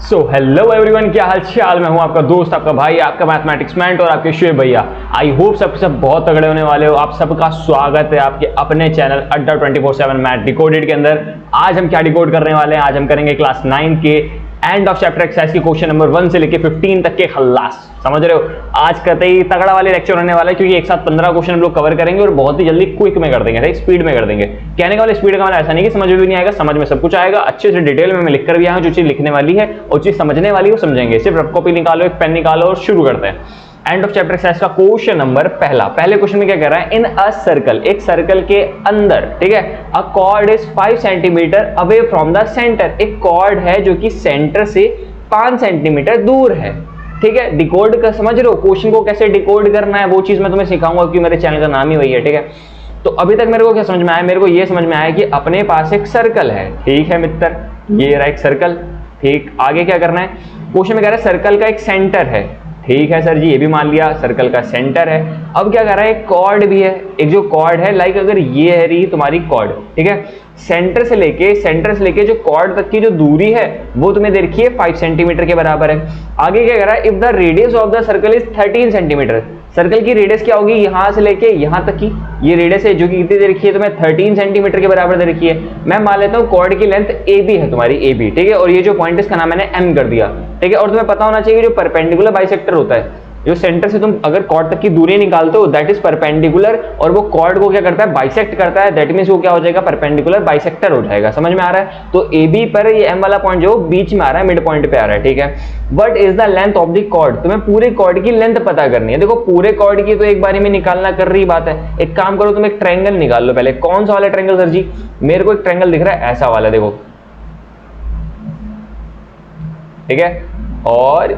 So hello everyone, क्या हाल चाल। मैं हूं आपका दोस्त, आपका भाई, आपका मैथमेटिक्स मैन और आपके शुएब भैया। आई होप सब बहुत तगड़े होने वाले हो। आप सबका स्वागत है आपके अपने चैनल अड्डा 24/7 मैथ डिकोडेड के अंदर। आज हम क्या डिकोड करने वाले हैं? आज हम करेंगे क्लास 9 के एंड ऑफ चैप्टर एक्सरसाइज के क्वेश्चन नंबर 1 से लेके 15 तक के खल्लास। समझ रहे हो? आज कतई तगड़ा वाले लेक्चर होने वाला है, क्योंकि एक साथ 15 क्वेश्चन हम लोग कवर करेंगे और बहुत ही जल्दी क्विक में कर देंगे, राइट? स्पीड में कर देंगे। कहने का वाले स्पीड का मतलब ऐसा नहीं कि समझ में भी नहीं आएगा, समझ में सब कुछ आएगा। अच्छे से डिटेल में मैं लिख कर भी आया हूं, जो चीज लिखने वाली है और चीज समझने वाली है वो समझेंगे। सिर्फ रफ कॉपी निकालो, एक पेन निकालो और शुरू करते हैं। एंड ऑफ चैप्टर एक्सरसाइज का क्वेश्चन नंबर पहले क्वेश्चन में क्या कह रहा है? इन अ सर्कल, एक सर्कल के अंदर, ठीक है, a chord is 5 centimetre away from the centre. एक कॉर्ड है जो कि सेंटर से 5 सेंटीमीटर दूर है, ठीक है। डिकोड कर, समझ रहे हो? क्वेश्चन को कैसे डिकोड करना है वो चीज मैं तुम्हें सिखाऊंगा, क्योंकि मेरे चैनल का नाम ही वही है, ठीक है। तो अभी तक मेरे को क्या समझ में आया? मेरे को ये समझ में आया कि अपने पास एक सर्कल है, ठीक है मित्र, ये रहा एक सर्कल, ठीक। आगे क्या करना है? क्वेश्चन में कह रहा है सर्कल का एक सेंटर है, ठीक है सर जी, ये भी मान लिया सर्कल का सेंटर है। अब क्या कर रहा है? एक कॉर्ड भी है, एक जो कॉर्ड है, लाइक अगर ये है रही तुम्हारी कॉर्ड, ठीक है, सेंटर से लेके जो कॉर्ड तक की जो दूरी है वो तुम्हें देखिए 5 सेंटीमीटर के बराबर है। आगे क्या कर रहा है? If the radius of the circle is 13 centimetre. Circle की रेडियस क्या होगी? यहां से लेके यहां तक की ये रेडियस है, जो कि कितनी दे रखी है तुम्हें? 13 सेंटीमीटर के बराबर दे रखी है। मैं मान लेता हूं कॉर्ड की लेंथ AB है तुम्हारी, AB, ठीक है, और ये जो पॉइंट इसका नाम मैंने M कर दिया, ठीक है। और तुम्हें पता होना चाहिए जो परपेंडिकुलर बाइसेक्टर होता है, जो सेंटर से तुम अगर कॉर्ड तक की दूरी निकालते हो, दैट इज परपेंडिकुलर, और वो कॉर्ड को क्या करता है? बाइसेक्ट करता है। दैट मींस वो क्या हो जाएगा? परपेंडिकुलर बाइसेक्टर हो जाएगा। समझ में आ रहा है? तो AB पर ये M वाला पॉइंट जो बीच में आ रहा है, मिड पॉइंट पे आ रहा है, ठीक है। What is the length of the chord? तुम्हें पूरे कॉर्ड की लेंथ पता करनी है। देखो पूरे कॉर्ड की तो एक बारी में निकालना कर रही बात है। एक काम करो, तुम एक ट्रायंगल निकाल लो पहले। कौन सा वाला ट्रायंगल सर जी? मेरे को एक ट्रायंगल दिख रहा है ऐसा वाला, देखो, ठीक है, और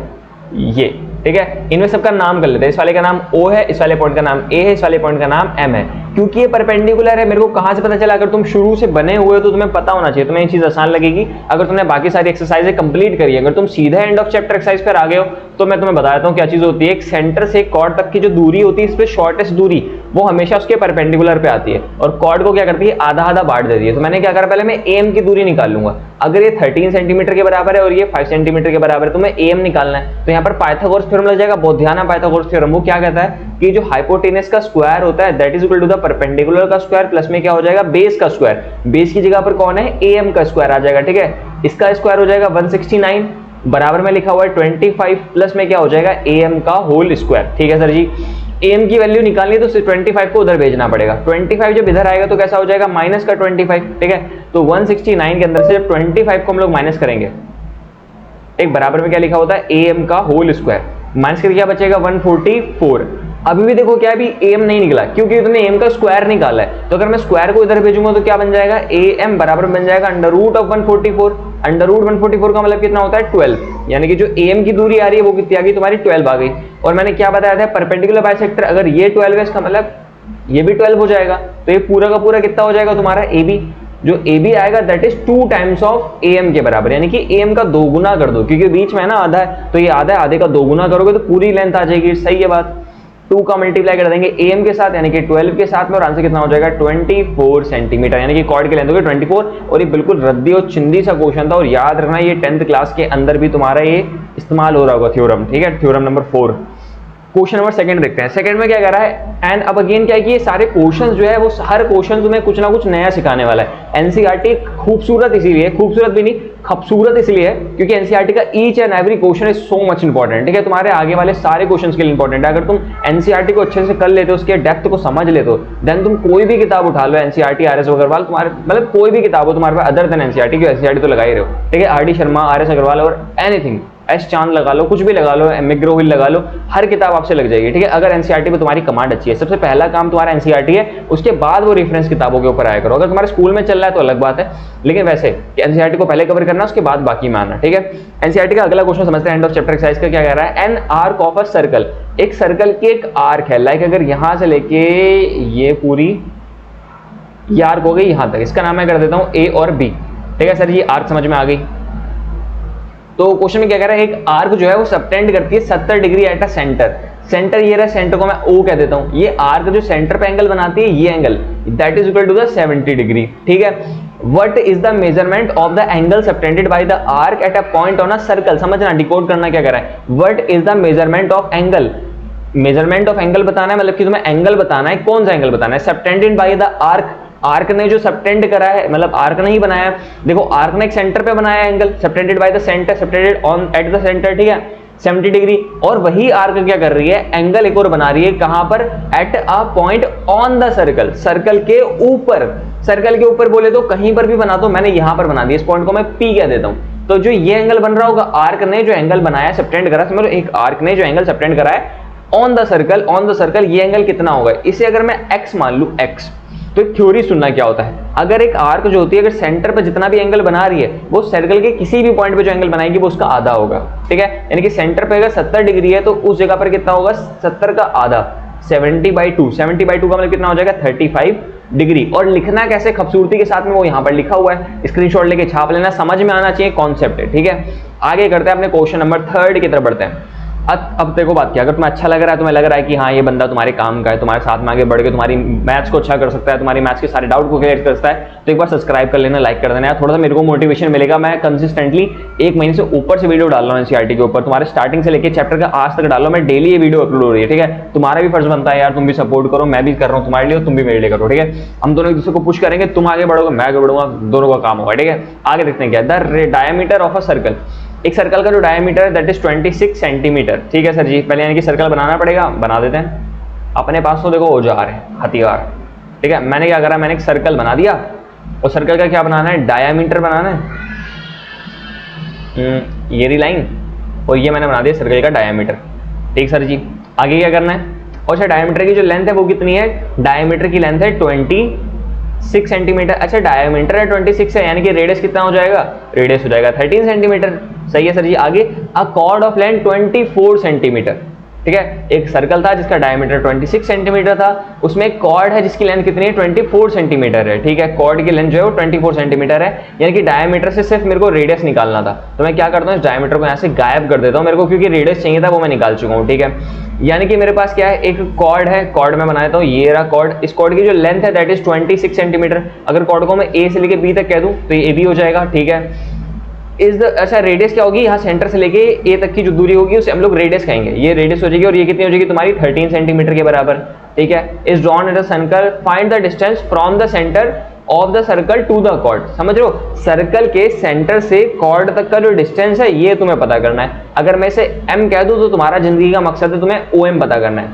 ये, ठीक है। इनमें सबका नाम कर लेते हैं। इस वाले का नाम O है, इस वाले पॉइंट का नाम A है, इस वाले पॉइंट का नाम M है। क्योंकि ये परपेंडिकुलर है, मेरे को कहां से पता चला? अगर तुम शुरू से बने हुए हो तो तुम्हें पता होना चाहिए, तुम्हें ये चीज आसान लगेगी अगर तुमने बाकी सारी एक्सरसाइजें कंप्लीट करी है। अगर तुम सीधा एंड ऑफ चैप्टर एक्सरसाइज पर आ गए हो तो मैं तुम्हें बताता हूं क्या चीज होती है। एक सेंटर से कॉर्ड तक की जो दूरी होती है, इस पे शॉर्टेस्ट दूरी वो हमेशा उसके परपेंडिकुलर पे आती है, और कॉर्ड को क्या करती है? आधा आधा बांट देती है। तो मैंने क्या करा? पहले मैं AM की दूरी निकाल लूंगा। अगर ये 13 सेंटीमीटर के बराबर है और ये 5 सेंटीमीटर के बराबर है, तो मैं AM निकालना है। तो यहाँ पर पाइथागोरस थ्योरम लग जाएगा। बहुत ध्यान है, पाइथागोरस थ्योरम वो क्या कहता है कि जो हाइपोटेनस का स्क्वायर होता है that is equal to the perpendicular का स्क्वायर प्लस में क्या हो जाएगा? बेस का स्क्वायर। बेस की जगह पर कौन है? AM का स्क्वायर आ जाएगा, ठीक है। इसका स्क्वायर हो जाएगा 169, बराबर में लिखा हुआ है 25, प्लस में क्या हो जाएगा? AM का होल स्क्वायर, ठीक है सर जी। AM की वैल्यू निकालनी है तो सिर्फ 25 को उधर भेजना पड़ेगा। 25 जब इधर आएगा तो कैसा हो जाएगा? माइनस का 25, ठीक है। तो 169 के अंदर से जब 25 को हम लोग माइनस करेंगे, एक बराबर में क्या लिखा होता है? AM का होल स्क्वायर। माइनस करके क्या बचेगा? 144। अभी भी देखो क्या, अभी AM नहीं निकला क्योंकि तुमने AM का स्क्वायर निकाला है। तो अगर मैं स्क्वायर को इधर भेजूंगा तो क्या बन जाएगा? AM बराबर बन जाएगा under root of 144। Under root 144 का मतलब कितना होता है? 12। यानी कि जो AM की दूरी आ रही है वो कितनी आ गई? तुम्हारी 12 आ गई। और मैंने क्या बताया था? परपेंडिकुलर बाइसेक्टर, अगर ये 12 है इसका मतलब ये भी 12 हो जाएगा। तो ये पूरा का पूरा कितना हो जाएगा तुम्हारा? AB। जो AB आएगा that is 2 times of AM के बराबर, यानी कि AM का 2 गुना कर दो, क्योंकि बीच में है ना आधा है, तो ये आधा है, आधे का 2 गुना करोगे तो पूरी लेंथ आ जाएगी। सही है बात। 2 का मल्टीप्लाई कर देंगे AM के साथ, यानी कि 12 के साथ में, और आंसर कितना हो जाएगा? 24 सेंटीमीटर, यानी कि कॉर्ड की लेंथ होगी 24। और ये बिल्कुल रद्दी और चिंदी सा क्वेश्चन था, और याद रखना ये 10th क्लास के अंदर भी तुम्हारा ये इस्तेमाल हो रहा होगा थ्योरम, ठीक है। Theorem number 4। Question number second देखते हैं। सेकंड में क्या कह रहा है? एंड अब अगेन क्या है कि ये सारे क्वेश्चंस जो है वो हर क्वेश्चन तुम्हें कुछ ना कुछ नया सिखाने वाला है। एनसीईआरटी खूबसूरत इसीलिए, खूबसूरत भी नहीं, खूबसूरत इसलिए है क्योंकि एनसीईआरटी का each and every question is so much important, ठीक है। तुम्हारे आगे वाले सारे क्वेश्चंस के लिए इंपॉर्टेंट है। अगर तुम एनसीईआरटी को अच्छे से कर लेते हो, उसके डेप्थ को समझ लेते हो, देन तुम कोई भी किताब उठा लो, एनसीईआरटी, RS अग्रवाल, तुम्हारे मतलब कोई भी किताब हो तुम्हारे पास अदर देन एनसीईआरटी, क्योंकि एनसीईआरटी तो लगा ही रहे हो, ठीक है। RD शर्मा, RS अग्रवाल और एनीथिंग, एस चांद लगा लो, कुछ भी लगा लो, मैग्रोविल लगा लो, हर किताब आपसे लग जाएगी, ठीक है। अगर एनसीईआरटी में तुम्हारी कमांड अच्छी है, सबसे पहला काम तुम्हारा एनसीईआरटी है, उसके बाद वो रेफरेंस किताबों के ऊपर आया करो। अगर तुम्हारे स्कूल में चल रहा है तो अलग बात है, लेकिन वैसे एनसीईआरटी को पहले कवर करना, उसके बाद बाकी में आना, ठीक है। एनसीईआरटी का अगला क्वेश्चन समझते हैं। एंड ऑफ चैप्टर एक्सरसाइज का क्या कह रहा है? An arc of a circle, एक सर्कल की एक आर्क है, लाइक अगर यहां से लेके ये पूरी ये आर्क हो गई यहां तक, इसका नाम मैं कर देता हूं A और B, ठीक है सर। ये आर्क समझ में आ गई। तो क्वेश्चन में क्या कह रहा है? एक आर्क जो है वो सबटेंड करती है 70 degree at a centre. Centre ये रहा, सेंटर को मैं O कह देता हूं। ये आर्क जो सेंटर पे एंगल बनाती है, ये angle that is equal to the 70 degree, ठीक है। What is the measurement of the angle subtended by the arc at a point on a circle. समझना, डिकोड करना क्या कर रहा है। What is the measurement of angle, measurement of angle बताना है, मतलब कि तुम्हें एंगल बताना है, कौन सा एंगल बताना है। Subtended by the arc, arc ने जो सबटेंड करा है, मतलब आर्क नहीं बनाया, देखो आर्क ने एक सेंटर पे बनाया angle, subtended by the centre, subtended on at the centre, ठीक है 70 डिग्री। और वही आर्क क्या कर रही है, एंगल एक और बना रही है, कहां पर, eight a point on the circle, circle के ऊपर। सर्कल के ऊपर बोले तो कहीं पर भी बना दो, मैंने यहां पर बना दिया, इस पॉइंट को मैं P कह देता हूं। तो जो ये एंगल बन रहा होगा, आर्क ने जो एंगल बनाया, सबटेंड करा, समझो एक आर्क ने जो एंगल सबटेंड करा है on the circle, on the circle, ये एंगल कितना होगा, इसे अगर मैं x मान लूं, x, तो एक थ्योरी सुनना क्या होता है। अगर एक आर्क जो होती है, अगर सेंटर पर जितना भी एंगल बना रही है, वो सर्कल के किसी भी पॉइंट पे जो एंगल बनाएगी वो उसका आधा होगा, ठीक है। यानी कि सेंटर पे अगर 70 डिग्री है तो उस जगह पर कितना होगा, 70 का आधा, 70/2, 70/2 का मतलब कितना हो जाएगा, 35 डिग्री। और लिखना कैसे खूबसूरती के साथ में, वो यहाँ पर लिखा हुआ है, स्क्रीनशॉट लेके छाप लेना, समझ में आना चाहिए कॉन्सेप्ट है, ठीक है। आगे करते हैं अपने क्वेश्चन नंबर 3 की तरफ बढ़ते हैं। अब देखो बात क्या, अगर तुम्हें अच्छा लग रहा है, तुम्हें लग रहा है कि हाँ ये बंदा तुम्हारे काम का है, तुम्हारे साथ में आगे बढ़ के तुम्हारी मैथ्स को अच्छा कर सकता है, तुम्हारी मैथ्स के सारे डाउट को क्लियर कर सकता है, तो एक बार सब्सक्राइब कर लेना, लाइक कर देना यार, थोड़ा सा मेरे को मोटिवेशन मिलेगा। मैं कंसिस्टेंटली 1 महीने से ऊपर से वीडियो डाल रहा हूँ एनसीईआरटी के ऊपर, तुम्हारे स्टार्टिंग से लेकर चैप्टर का आज तक डाल रहा हूँ मैं, डेली ये वीडियो अपलोड हो रही है, ठीक है। तुम्हारा भी फर्ज बनता है यार, तुम भी सपोर्ट करो, मैं भी कर रहा हूँ तुम्हारे लिए, तुम भी मेरे लिए करो, ठीक है। हम दोनों एक दूसरे को पुश करेंगे, तुम आगे बढ़ोगे, मैं आगे बढ़ूंगा, दोनों का काम होगा, ठीक है। आगे देखते हैं क्या, the diameter of a circle, एक सर्कल का जो डायमीटर है दैट इज 26 सेंटीमीटर, ठीक है सर जी। पहले यानी कि सर्कल बनाना पड़ेगा, बना देते हैं। अपने पास तो देखो औजार है, हथियार, ठीक है। मैंने क्या करा, मैंने एक सर्कल बना दिया, और सर्कल का क्या बनाना है, डायमीटर बनाना है, ये रही लाइन, और ये मैंने बना दिया सर्कल का डायमीटर, ठीक सर जी। आगे क्या करना है, और अच्छा डायमीटर की जो लेंथ है वो कितनी है, डायमीटर की लेंथ है 26 सेंटीमीटर। अच्छा डायमीटर है 26 है, यानी कि रेडियस कितना हो जाएगा, रेडियस हो जाएगा 13 सेंटीमीटर, सही है सर जी। आगे अ कॉर्ड ऑफ लेंथ 24 सेंटीमीटर, ठीक है। एक सर्कल था जिसका डायमीटर 26 सेंटीमीटर था, उसमें एक कॉर्ड है जिसकी लेंथ कितनी है, 24 सेंटीमीटर है, ठीक है। कॉर्ड की लेंथ जो है वो 24 सेंटीमीटर है, यानी कि डायमीटर से सिर्फ मेरे को रेडियस निकालना था, तो मैं क्या करता हूँ, इस डायमीटर को यहाँ से गायब कर देता हूँ, मेरे को क्योंकि रेडियस चाहिए था वो मैं निकाल चुका हूँ, ठीक है। यानी कि मेरे पास क्या है, एक कॉर्ड है, कॉर्ड में बनाता हूँ, ये रहा कॉर्ड, इस कॉर्ड की जो लेंथ है दैट इज 26 सेंटीमीटर। अगर कॉर्ड को मैं ए से लेके बी तक कह दूं तो ये ए बी हो जाएगा, ठीक है। इस अच्छा रेडियस क्या होगी, यहाँ सेंटर से लेके ए तक की जो दूरी होगी उसे हम लोग रेडियस कहेंगे, ये रेडियस हो जाएगी, और ये कितनी हो जाएगी तुम्हारी 13 सेंटीमीटर के बराबर, ठीक है। Is drawn at a circle, find the distance from the centre of the circle to the chord. समझ रहे हो, सर्कल के सेंटर से कॉर्ड तक का जो डिस्टेंस है ये तुम्हें पता करना है। अगर मैं इसे m कह दूं तो तुम्हारा जिंदगी का मकसद है तुम्हें OM पता करना है,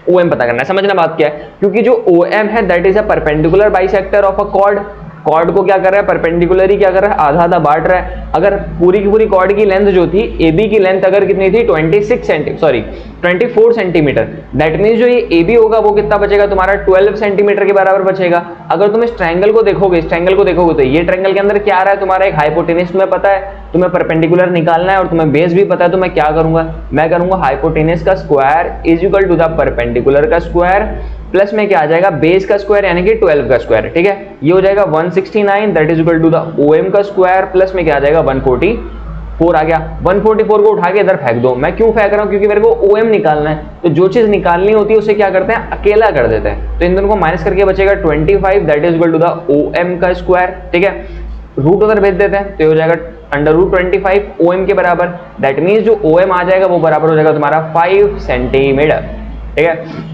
OM पता करना है। समझना बात क्या है, क्योंकि जो OM है that is a perpendicular bisector of a chord. Chord को क्या कर रहा है, परपेंडिकुलर ही क्या कर रहा है, आधा आधा बांट रहा है। अगर पूरी की पूरी कॉर्ड की लेंथ जो थी, AB की लेंथ अगर कितनी थी 24 सेंटीमीटर, दैट मींस जो ये AB होगा वो कितना बचेगा तुम्हारा 12 सेंटीमीटर के बराबर बचेगा। अगर तुम इस ट्रायंगल को देखोगे, इस ट्रायंगल को देखोगे तो ये ट्रायंगल के अंदर क्या आ रहा है तुम्हारा, एक हाइपोटेनस तुम्हें पता है, तुम्हें परपेंडिकुलर निकालना है और तुम्हें बेस भी पता है, तो मैं क्या करूंगा, मैं करूंगा हाइपोटेनस का square is equal to the perpendicular का स्क्वायर प्लस में क्या आ जाएगा, बेस का स्क्वायर यानी कि 12 का स्क्वायर, ठीक है। ये हो जाएगा 169 that is equal to the OM का स्क्वायर प्लस में क्या आ जाएगा 144 आ गया। 144 को उठा के इधर फेंक दो। मैं क्यों फेंक रहा हूं, क्योंकि मेरे को OM निकालना है, तो जो चीज निकालनी होती है उसे क्या करते हैं, अकेला कर देते हैं। तो इन दोनों को माइनस करके बचेगा 25 that is equal to the OM का स्क्वायर, ठीक है। रूट उधर भेज देते हैं तो ये हो जाएगा √25 OM के बराबर, दैट मींस जो OM आ जाएगा वो बराबर हो जाएगा तुम्हारा 5 सेंटीमीटर, ठीक है।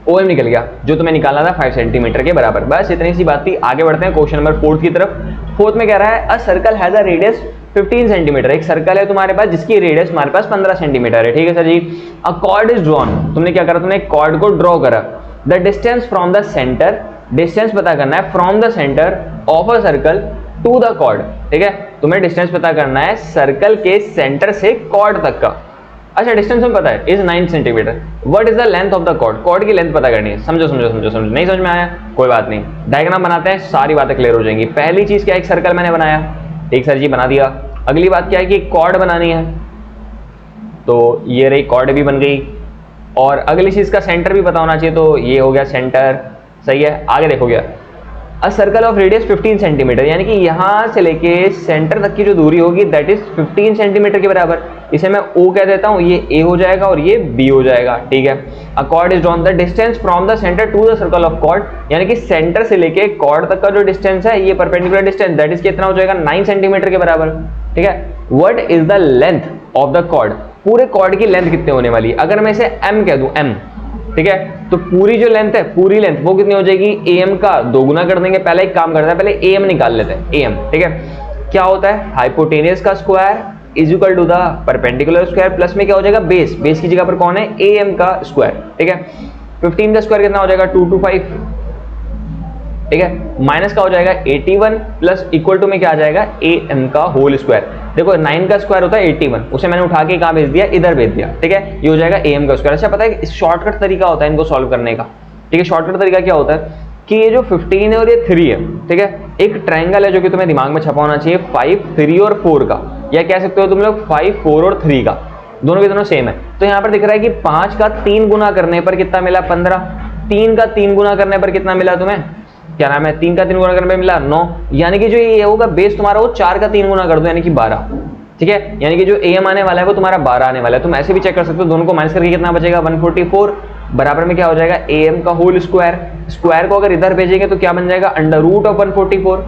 OM निकल गया, जो तुम्हें निकालना था 5 सेंटीमीटर के बराबर। बस इतनी सी बात थी। आगे बढ़ते हैं क्वेश्चन नंबर 4 की तरफ। 4 में कह रहा है a circle has a radius 15 centimetre. एक सर्कल है तुम्हारे पास जिसकी रेडियस तुम्हारे पास 15 सेंटीमीटर है, ठीक है सर जी। अ कॉर्ड इज ड्रॉन, तुमने क्या करा, तुमने एक कॉर्ड को ड्रॉ करा। The distance from the centre, distance पता करना है from the centre of a circle to the chord, ठीक है। तुम्हें डिस्टेंस पता करना है सर्कल के सेंटर से कॉर्ड तक का। अच्छा डिस्टेंस में पता है is 9 centimetre. What is the length of the chord, chord की लेंथ पता करनी है। समझो समझो समझो समझो, नहीं समझ में आया कोई बात नहीं, डायग्राम बनाते हैं, सारी बातें क्लियर हो जाएंगी। पहली चीज क्या है, एक सर्कल मैंने बनाया, ठीक सर जी बना दिया। अगली बात क्या है कि कॉर्ड बनानी है, तो ये रही कॉर्ड भी बन गई। और अगली चीज का सेंटर भी पता होना चाहिए, तो ये हो गया सेंटर, सही है। आगे देखो गया a circle of radius 15 centimetre, यानी कि यहां से लेके सेंटर तक की जो दूरी होगी दैट इज 15 सेंटीमीटर के बराबर। इसे मैं O कह देता हूँ, ये A हो जाएगा और ये B हो जाएगा, ठीक है। A chord is drawn, the distance from the centre to the circle of chord, यानी कि सेंटर से लेके कॉर्ड तक का जो डिस्टेंस है, ये परपेंडिकुलर डिस्टेंस दैट इज कितना हो जाएगा 9 सेंटीमीटर के बराबर, ठीक है। What is the length of the chord, पूरे कॉर्ड की लेंथ कितने होने वाली है, अगर मैं इसे M कह दूं, M, ठीक है, तो पूरी जो लेंथ है, पूरी लेंथ वो कितनी हो जाएगी, AM का 2 गुना कर देंगे। पहले एक काम करते हैं, पहले AM निकाल लेते हैं, AM, ठीक है। क्या होता है, हाइपोटेनियस का square is equal to the perpendicular square, plus में क्या हो जाएगा बेस, बेस की जगह पर कौन है, AM का स्क्वायर, ठीक है। 15 का स्क्वायर कितना हो जाएगा 225, ठीक है। माइनस का हो जाएगा 81 प्लस इक्वल टू में क्या आ जाएगा AM का होल स्क्वायर। देखो 9 का स्क्वायर होता है 81, उसे मैंने उठा के कहां भेज दिया, इधर भेज दिया, ठीक है। ये हो जाएगा AM का स्क्वायर। अच्छा पता है शॉर्टकट तरीका होता है इनको सॉल्व करने का, ठीक है। शॉर्टकट तरीका क्या होता है कि ये जो 15 है और ये 3 है, ठीक है, एक ट्रायंगल है जो कि तुम्हें दिमाग में छपा होना चाहिए 5, 3 और 4 का, या कह सकते हो तुम लोग 5, 4 और 3 का, दोनों के दोनों सेम है। तो यहाँ पर दिख रहा है कि 5 का 3 गुना करने पर कितना मिला 15, 3 का 3 गुना करने पर कितना मिला तुम्हें, क्या नाम है, 3 का 3 गुना करने पर मिला 9, यानी कि जो ये होगा बेस तुम्हारा वो 4 का 3 गुना कर दो यानी कि 12, ठीक है। यानी कि जो AM आने वाला है वो तुम्हारा 12 आने वाला है। तुम ऐसे भी चेक कर सकते हो, दोनों को माइनस करके कितना बचेगा 144, बराबर में क्या हो जाएगा AM का होल स्क्वायर। स्क्वायर को अगर इधर भेजेंगे तो क्या बन जाएगा अंडर रूट ऑफ 144,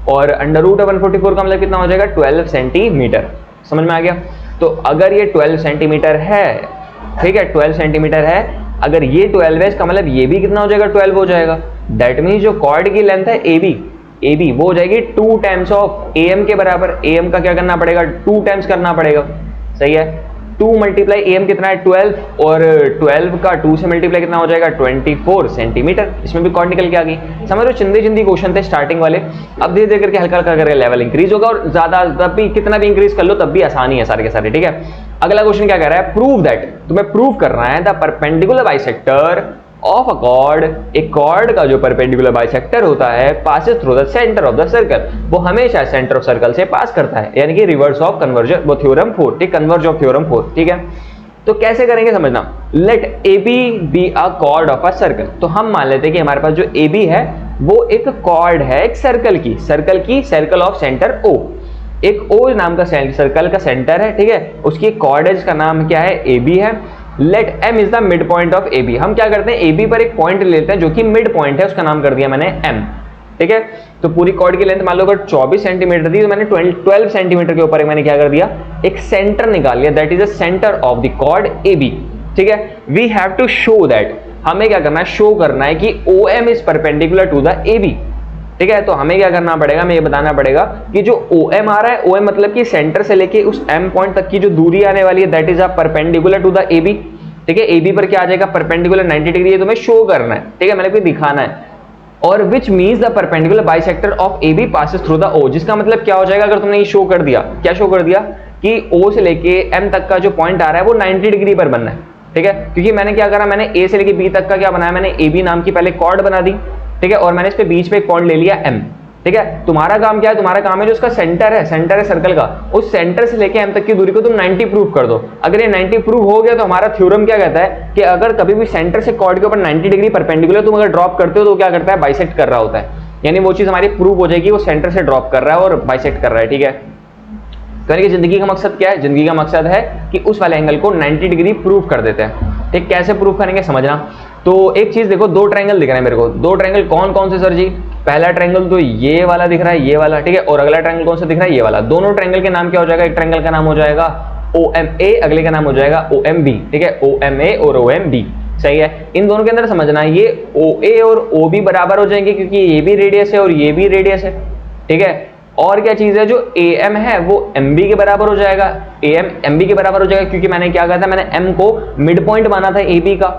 और अंडर रूट ऑफ 144 का मतलब कितना हो जाएगा 12 सेंटीमीटर। समझ में आ गया। तो अगर ये 12 सेंटीमीटर है, ठीक है, 12 सेंटीमीटर है, अगर ये 12 है इसका मतलब ये भी कितना हो जाएगा 12 हो जाएगा। दैट मीन्स जो कॉर्ड की लेंथ है AB वो हो जाएगी 2 टाइम्स ऑफ AM के बराबर। AM का क्या करना पड़ेगा 2 टाइम्स करना पड़ेगा, सही है। 2 मल्टीप्लाई AM कितना है 12, और 12 का 2 से मल्टीप्लाई कितना हो जाएगा 24 सेंटीमीटर। इसमें भी कॉर्ड निकल के आ गई। समझ लो चिंदी चिंदी क्वेश्चन थे स्टार्टिंग वाले, अब धीरे धीरे करके हल्का हल्का करके लेवल इंक्रीज होगा, और ज्यादा तब भी कितना भी इंक्रीज कर लो तब भी आसानी है सारे के सारे, ठीक है। अगला क्वेश्चन क्या कह रहा है, प्रूव दैट, तुम्हें प्रूव करना है the perpendicular bisector of a cord, एक कॉर्ड का जो परपेंडिकुलर बाइसेक्टर होता है passes through the centre of the circle, वो हमेशा सेंटर ऑफ सर्कल से पास करता है, यानी कि रिवर्स ऑफ कन्वर्जन, वो थ्योरम 4, ठीक, कन्वर्ज ऑफ थ्योरम 4, ठीक है। तो कैसे करेंगे समझना, let AB be a chord of a circle. तो हम मान लेते हैं कि हमारे पास जो AB है वो एक कॉर्ड है एक सर्कल की, सर्कल ऑफ सेंटर O, एक O नाम का सर्कल का सेंटर है, ठीक है, उसकी एक कॉर्ड है जिसका नाम क्या है AB है। Let M is the mid point of AB, हम क्या करते हैं AB पर एक पॉइंट लेते हैं जो कि मिड पॉइंट है, उसका नाम कर दिया मैंने M, ठीक है। तो पूरी कॉर्ड की लेंथ मान लो अगर 24 सेंटीमीटर थी तो मैंने 12 सेंटीमीटर के ऊपर मैंने क्या कर दिया एक सेंटर निकाल लिया, that is the centre of the chord AB, ठीक है। We have to show that, हमें क्या करना है शो करना है कि OM is perpendicular to the AB, ठीक है। तो हमें क्या करना पड़ेगा, हमें ये बताना पड़ेगा कि जो OM आ रहा है, OM मतलब कि सेंटर से लेके उस M पॉइंट तक की जो दूरी आने वाली है that is a perpendicular to the AB, ठीक है। AB पर क्या आ जाएगा परपेंडिकुलर 90 डिग्री, ये तुम्हें शो करना है, ठीक है, मैंने कोई दिखाना है। और which means the perpendicular bisector of AB passes through the O, जिसका मतलब क्या हो जाएगा अगर तुमने ये शो कर दिया, क्या शो कर दिया कि O से लेके M तक का जो पॉइंट आ रहा है वो 90 डिग्री पर बनना है, ठीक है। क्योंकि मैंने क्या करा, मैंने A से लेके B तक का क्या बनाया, मैंने AB नाम की पहले कॉर्ड बना दी, ठीक है, और मैंने इस पे बीच पे एक पॉइंट ले लिया M, ठीक है। तुम्हारा काम क्या है, तुम्हारा काम है जो उसका सेंटर है सर्कल का, उस सेंटर से लेके M तक की दूरी को तुम 90 प्रूव कर दो। अगर ये 90 प्रूव हो गया तो हमारा थ्योरम क्या कहता है कि अगर कभी भी सेंटर से कॉर्ड के ऊपर 90 डिग्री परपेंडिकुलर तुम अगर ड्रॉप करते हो तो क्या करता है बाइसेक्ट कर रहा होता है, यानी वो चीज हमारी प्रूव हो जाएगी वो सेंटर से ड्रॉप कर रहा है और बाइसेक्ट कर रहा है, ठीक है। कहने की जिंदगी का मकसद क्या है, जिंदगी का मकसद है कि उस वाले एंगल को 90 डिग्री प्रूव कर देते हैं, ठीक। कैसे प्रूव करेंगे समझना। तो एक चीज देखो, 2 ट्रायंगल दिख रहे हैं मेरे को, 2 ट्रायंगल कौन कौन से सर जी, पहला ट्रायंगल तो ये वाला दिख रहा है, ये वाला, ठीक है, और अगला ट्रायंगल कौन सा दिख रहा है, ये वाला। दोनों ट्रायंगल के नाम क्या हो जाएगा, एक ट्रायंगल का नाम हो जाएगा OMA, अगले का नाम हो जाएगा OMB, ठीक है, OMA और OMB, सही है। इन दोनों के अंदर समझना ये OA और OB बराबर हो जाएंगे क्योंकि ये भी रेडियस है और ये भी रेडियस है, ठीक है। और क्या चीज है, जो AM है वो MB के बराबर हो जाएगा, AM MB के बराबर हो जाएगा क्योंकि मैंने क्या कहा था, मैंने M को मिड पॉइंट माना था AB का,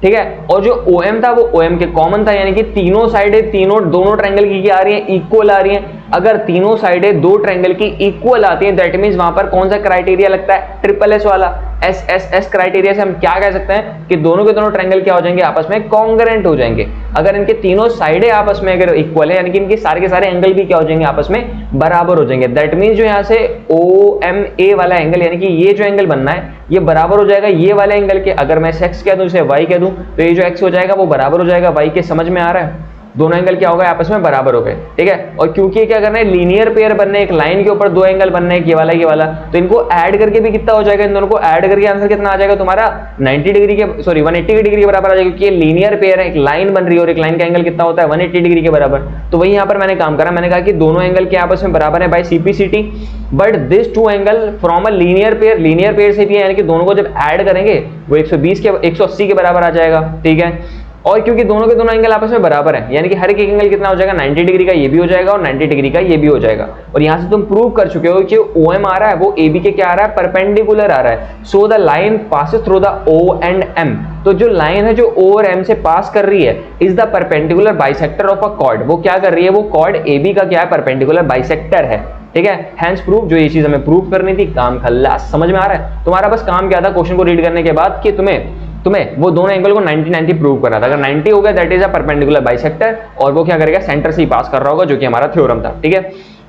ठीक है। और जो OM था वो OM के कॉमन था, यानी कि तीनों साइडें दोनों ट्रायंगल की क्या आ रही हैं, इक्वल आ रही हैं। अगर तीनों साइडें 2 ट्रायंगल की इक्वल आती हैं दैट मींस वहां पर कौन सा क्राइटेरिया लगता है, SSS वाला, SSS क्राइटेरिया से हम क्या कह सकते हैं कि दोनों के दोनों ट्रायंगल क्या हो जाएंगे, आपस में कॉन्ग्रुएंट हो जाएंगे। अगर इनके तीनों साइडें आपस में अगर इक्वल है यानी कि इनके सारे के सारे एंगल भी क्या हो जाएंगे, आपस में बराबर हो जाएंगे। दैट मींस जो यहाँ से OMA वाला एंगल यानी कि ये जो एंगल बनना है ये बराबर हो जाएगा ये वाले एंगल के। अगर मैं x कह दूं इसे y कह दूं तो ये जो x हो जाएगा वो बराबर हो जाएगा y के। समझ में आ रहा है, दोनों एंगल क्या हो गए, आपस में बराबर हो गए, ठीक है। और क्योंकि क्या करना है, लीनियर पेयर बनने, एक लाइन के ऊपर दो एंगल बनने, ये वाला, तो इनको ऐड करके भी कितना हो जाएगा, इन दोनों को ऐड करके आंसर कितना आ जाएगा तुम्हारा 90 डिग्री के, सॉरी 180 डिग्री के बराबर आ जाएगा, क्योंकि ये लीनियर पेयर है, एक लाइन बन रही है और एक लाइन का एंगल कितना होता है 180 डिग्री के बराबर। तो वही यहाँ पर मैंने काम करा, मैंने कहा कि दोनों एंगल के आपस में बराबर है by CPCT, but this two angle from a linear pair से भी है, यानी कि दोनों को जब ऐड करेंगे वो 180 के बराबर आ जाएगा, ठीक है। और क्योंकि दोनों के दोनों एंगल आपस में बराबर है, यानी कि हर एक एंगल कितना हो जाएगा 90 डिग्री का ये भी हो जाएगा और 90 डिग्री का ये भी हो जाएगा। और यहां से तुम प्रूव कर चुके हो कि OM आ रहा है वो AB के क्या आ रहा है, परपेंडिकुलर आ रहा है। So the line passes through the O and M, तो जो लाइन है जो O और M से पास कर रही है is the perpendicular bisector of a cord. वो क्या कर रही है, वो कॉर्ड AB का क्या है, परपेंडिकुलर बाइसेक्टर है, ठीक है। हैंस प्रूफ, जो ये चीज हमें प्रूफ करनी थी, काम खल्लास। समझ में आ रहा है? तुम्हारा बस काम क्या था क्वेश्चन को रीड करने के बाद कि तुम्हें वो दोनों एंगल को 90-90 प्रूव करना था। अगर 90 हो गया that is a perpendicular bisector, और वो क्या करेगा, सेंटर से ही पास कर रहा होगा, जो कि हमारा थ्योरम था, ठीक है।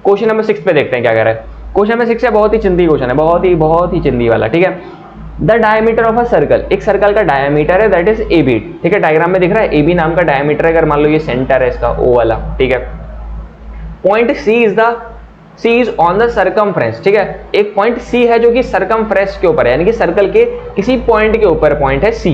क्वेश्चन नंबर 6 पे देखते हैं क्या कह रहा है। क्वेश्चन नंबर 6 है बहुत ही चिंदी क्वेश्चन है, बहुत ही चिंदी वाला, ठीक है। The diameter of a circle, एक सर्कल का डायमीटर है दैट इज AB, ठीक है। डायग्राम में दिख रहा है AB नाम का डायमीटर है, अगर मान लो ये सेंटर है इसका O वाला, ठीक है। Point C is on the circumference, ठीक है। एक पॉइंट C है जो कि सर्कमफ्रेंस के ऊपर है, यानी कि सर्कल के किसी पॉइंट के ऊपर पॉइंट है C,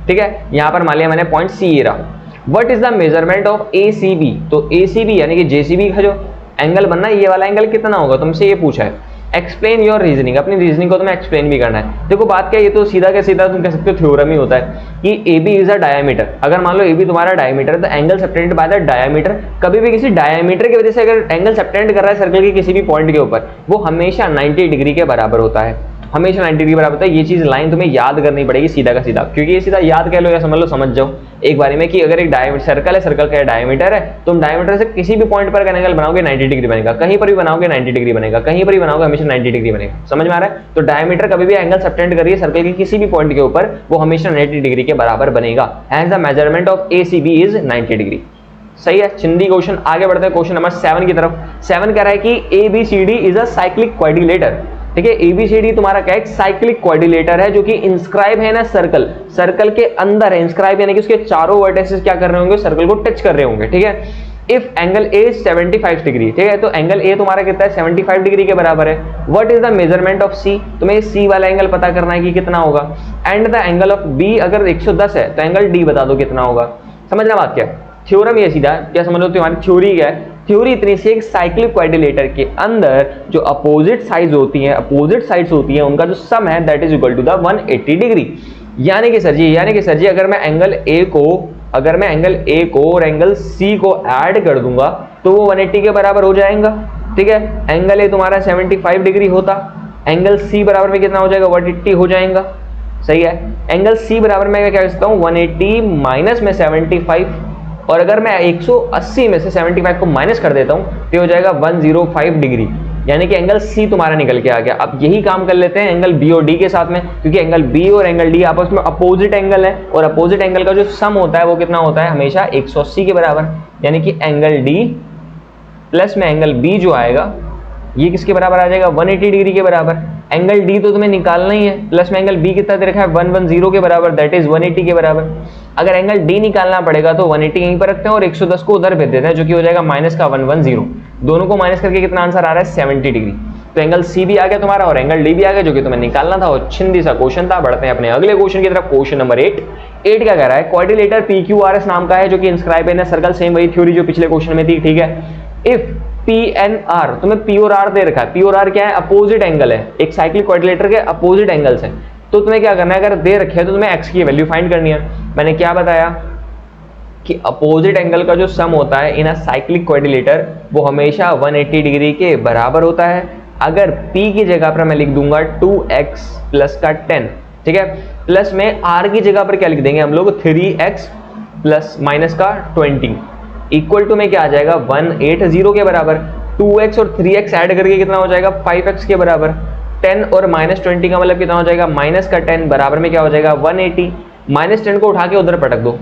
ठीक है। यहां पर मान लिया मैंने पॉइंट C ये रहा। What is the measurement of ACB, तो ACB यानी कि JCB का जो एंगल बनना है ये वाला एंगल कितना होगा, तुमसे ये पूछा है। एक्सप्लेन योर रीजनिंग, अपनी रीजनिंग को तुम्हें एक्सप्लेन भी करना है। देखो बात क्या है, ये तो सीधा का सीधा तुम कह सकते हो थ्योरम ही होता है कि AB इज अ डायमीटर। अगर मान लो AB तुम्हारा डायमीटर है तो angle subtended by the diameter, कभी भी किसी डायमीटर की वजह से अगर एंगल सबटेंड कर रहा है सर्कल के किसी भी पॉइंट के ऊपर, वो हमेशा 90 डिग्री के बराबर होता है, हमेशा 90 डिग्री बराबर होता है। ये चीज लाइन तुम्हें याद करनी पड़ेगी सीधा का सीधा, क्योंकि ये सीधा याद कह लो या समझ लो, समझ जाओ एक बारी में कि अगर एक सर्कल है, सर्कल का डायमीटर है, तुम डायमीटर से किसी भी पॉइंट पर एंगल बनाओगे 90 डिग्री बनेगा, कहीं पर भी बनाओगे 90 डिग्री बनेगा, कहीं पर भी बनाओगे हमेशा 90 डिग्री बनेगा। समझ में आ रहा है? तो डायमीटर कभी भी एंगल सबटेंड कर रही है सर्कल के किसी भी पॉइंट के ऊपर, वो हमेशा 90 डिग्री के बराबर बनेगा। And the measurement of ACB is 90 degree. सही है, चिंदी क्वेश्चन। आगे बढ़ते हैं क्वेश्चन नंबर 7 की तरफ। 7 कह रहा है कि ABCD is a cyclic quadrilateral, ठीक है। ABCD तुम्हारा क्या है, साइक्लिक क्वाड्रिलेटर है जो कि इंस्क्राइब है ना सर्कल के अंदर है। इंस्क्राइब यानी कि उसके चारों वर्टिसेस क्या कर रहे होंगे, सर्कल को टच कर रहे होंगे, ठीक है। इफ एंगल A 75 डिग्री, ठीक है, तो एंगल A तुम्हारा कितना है 75 डिग्री के बराबर है। What is the measurement of C, तुम्हें C वाला एंगल पता करना है कि कितना होगा। And the angle of B अगर 110 है तो एंगल D बता दो कितना होगा। समझना बात क्या है, थ्योरम ये सीधा क्या समझ लो, तुम्हारी थ्योरी क्या है, थ्योरी इतनी सी, एक साइक्लिक क्वाड्रिलेटर के अंदर जो अपोजिट साइड्स होती हैं उनका जो सम है that is equal to the 180 degree. यानी कि सर जी अगर मैं एंगल A को और एंगल C को ऐड कर दूंगा तो वो 180 के बराबर हो जाएगा, ठीक है। एंगल A तुम्हारा 75 डिग्री होता, एंगल C बराबर में कितना हो जाएगा 180 हो जाएगा, सही है। एंगल C बराबर में क्या कर सकता हूँ 180 माइनस में 75, और अगर मैं 180 में से 75 को माइनस कर देता हूं तो हो जाएगा 105 डिग्री, यानी कि एंगल C तुम्हारा निकल के आ गया। अब यही काम कर लेते हैं एंगल B और D के साथ में, क्योंकि एंगल B और एंगल D आपस में अपोजिट एंगल है, और अपोजिट एंगल का जो सम होता है वो कितना होता है हमेशा 180 के बराबर। यानी कि एंगल D प्लस में एंगल B जो आएगा ये किसके बराबर आ जाएगा 180 डिग्री के बराबर। एंगल D तो तुम्हें निकालना ही है, प्लस में एंगल B कितना दे रखा है 110 के बराबर, दैट इज 180 के बराबर। अगर एंगल D निकालना पड़ेगा तो 180 यहीं पर रखते हैं और 110 को उधर भेज देते हैं, जो कि हो जाएगा माइनस का 110। दोनों को माइनस करके कितना आंसर आ रहा है 70 डिग्री। तो एंगल C भी आ गया तुम्हारा और एंगल D भी आ गया, जो कि तुम्हें निकालना था, और छिंदी सा क्वेश्चन था। बढ़ते हैं अपने अगले क्वेश्चन की तरफ, क्वेश्चन नंबर 8 क्या कह रहा है, क्वाड्रिलेटर PQRS नाम का है जो कि इंस्क्राइब इन सर्कल, सेम वही थ्योरी जो पिछले क्वेश्चन में थी, ठीक है। इफ PNR, तुम्हें P और R दे रखा है, P और R क्या है अपोजिट एंगल है, एक साइक्लिक क्वाड्रिलेटर के अपोजिट एंगल्स हैं, तो तुम्हें क्या करना है, अगर दे रखे है तो तुम्हें x की वैल्यू फाइंड करनी है। मैंने क्या बताया कि अपोजिट एंगल का जो सम होता है इन अ साइक्लिक क्वाड्रिलेटर वो हमेशा 180 डिग्री के बराबर होता है। अगर P की जगह पर मैं लिख दूंगा 2x प्लस का 10, ठीक है, प्लस में R की जगह पर क्या लिख देंगे हम लोग 3x प्लस माइनस का 20, इक्वल टू में क्या आ जाएगा 180 के बराबर। 2x और 3x ऐड करके कितना हो जाएगा 5x के बराबर। 10 और माइनस 20 का मतलब कितना हो जाएगा माइनस का 10 बराबर में क्या हो जाएगा 180। माइनस 10 को उठा के उधर पटक दो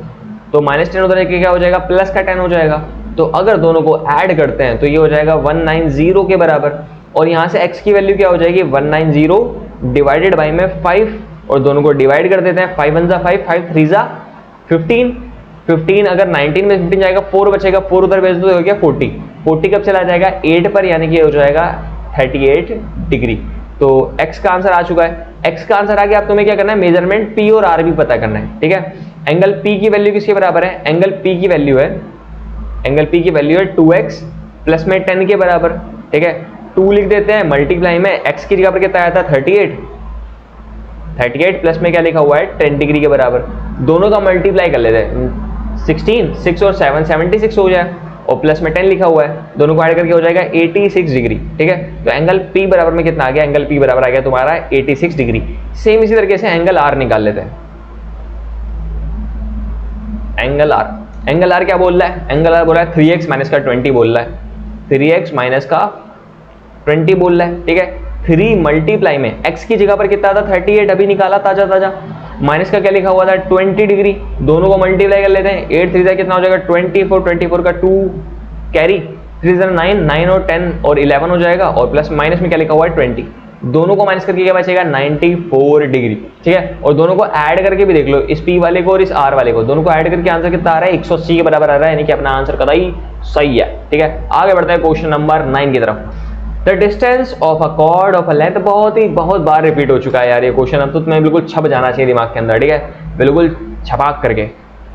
तो माइनस 10 उधर क्या हो जाएगा प्लस का 10 हो जाएगा। तो अगर दोनों को ऐड करते हैं तो ये हो जाएगा 190 के बराबर, और यहाँ से x की वैल्यू क्या हो जाएगी 190 डिवाइडेड बाई में 5, और दोनों को डिवाइड कर देते हैं, 5 1 5, 5 3 15, 15 अगर 19 में 15 जाएगा 4 बचेगा, 4 उधर भेज दो, हो गया 40। 40 कब चला जाएगा 8 पर, यानी कि हो जाएगा 38 डिग्री। तो x का आंसर आ चुका है। x का आंसर आ गया। अब तुम्हें क्या करना है, मेजरमेंट p और r भी पता करना है, ठीक है। एंगल p की वैल्यू किसके बराबर है, एंगल p की वैल्यू है 2x प्लस में 10 के बराबर, ठीक है। 2 लिख देते हैं, मल्टीप्लाई में x की जगह पर कितना आया था 38 प्लस में क्या लिखा हुआ है 10 डिग्री के बराबर। दोनों का मल्टीप्लाई कर लेते हैं, 16 6 और 7 76 हो जाए, और प्लस में 10 लिखा हुआ है, दोनों को ऐड करके हो जाएगा 86 डिग्री, ठीक है। तो एंगल P बराबर में कितना आ गया, एंगल P बराबर आ गया तुम्हारा 86 डिग्री। सेम इसी तरीके से एंगल R निकाल लेते हैं। एंगल R क्या बोल रहा है, एंगल R बोल रहा है 3x माइनस का 20 बोल रहा है, 3x माइनस का 20 बोल रहा है, ठीक है। 3 मल्टीप्लाई में x की जगह पर कितना था 38, अभी निकाला ताजा ताजा, माइनस का क्या लिखा हुआ था 20 डिग्री, दोनों को मल्टीप्लाई कर लेते हैं। 8 3 कितना हो जाएगा 24 का 2 कैरी, 3 9 9 और 10 और 11 हो जाएगा, और प्लस माइनस में क्या लिखा हुआ है 20, दोनों को माइनस करके क्या बचेगा 94 डिग्री, ठीक है। और दोनों को ऐड करके भी देख लो, इस P वाले को और इस R वाले को, दोनों को ऐड करके आंसर कितना आ रहा है 180 के बराबर आ रहा है, यानी कि अपना आंसर कतई सही है, ठीक है। आगे बढ़ता है क्वेश्चन नंबर 9 की तरफ। The distance of a chord of a length, बहुत बार रिपीट हो चुका है यार ये क्वेश्चन, अब तो तुम्हें बिल्कुल छप जाना चाहिए दिमाग के अंदर, ठीक है, बिल्कुल छपाक करके।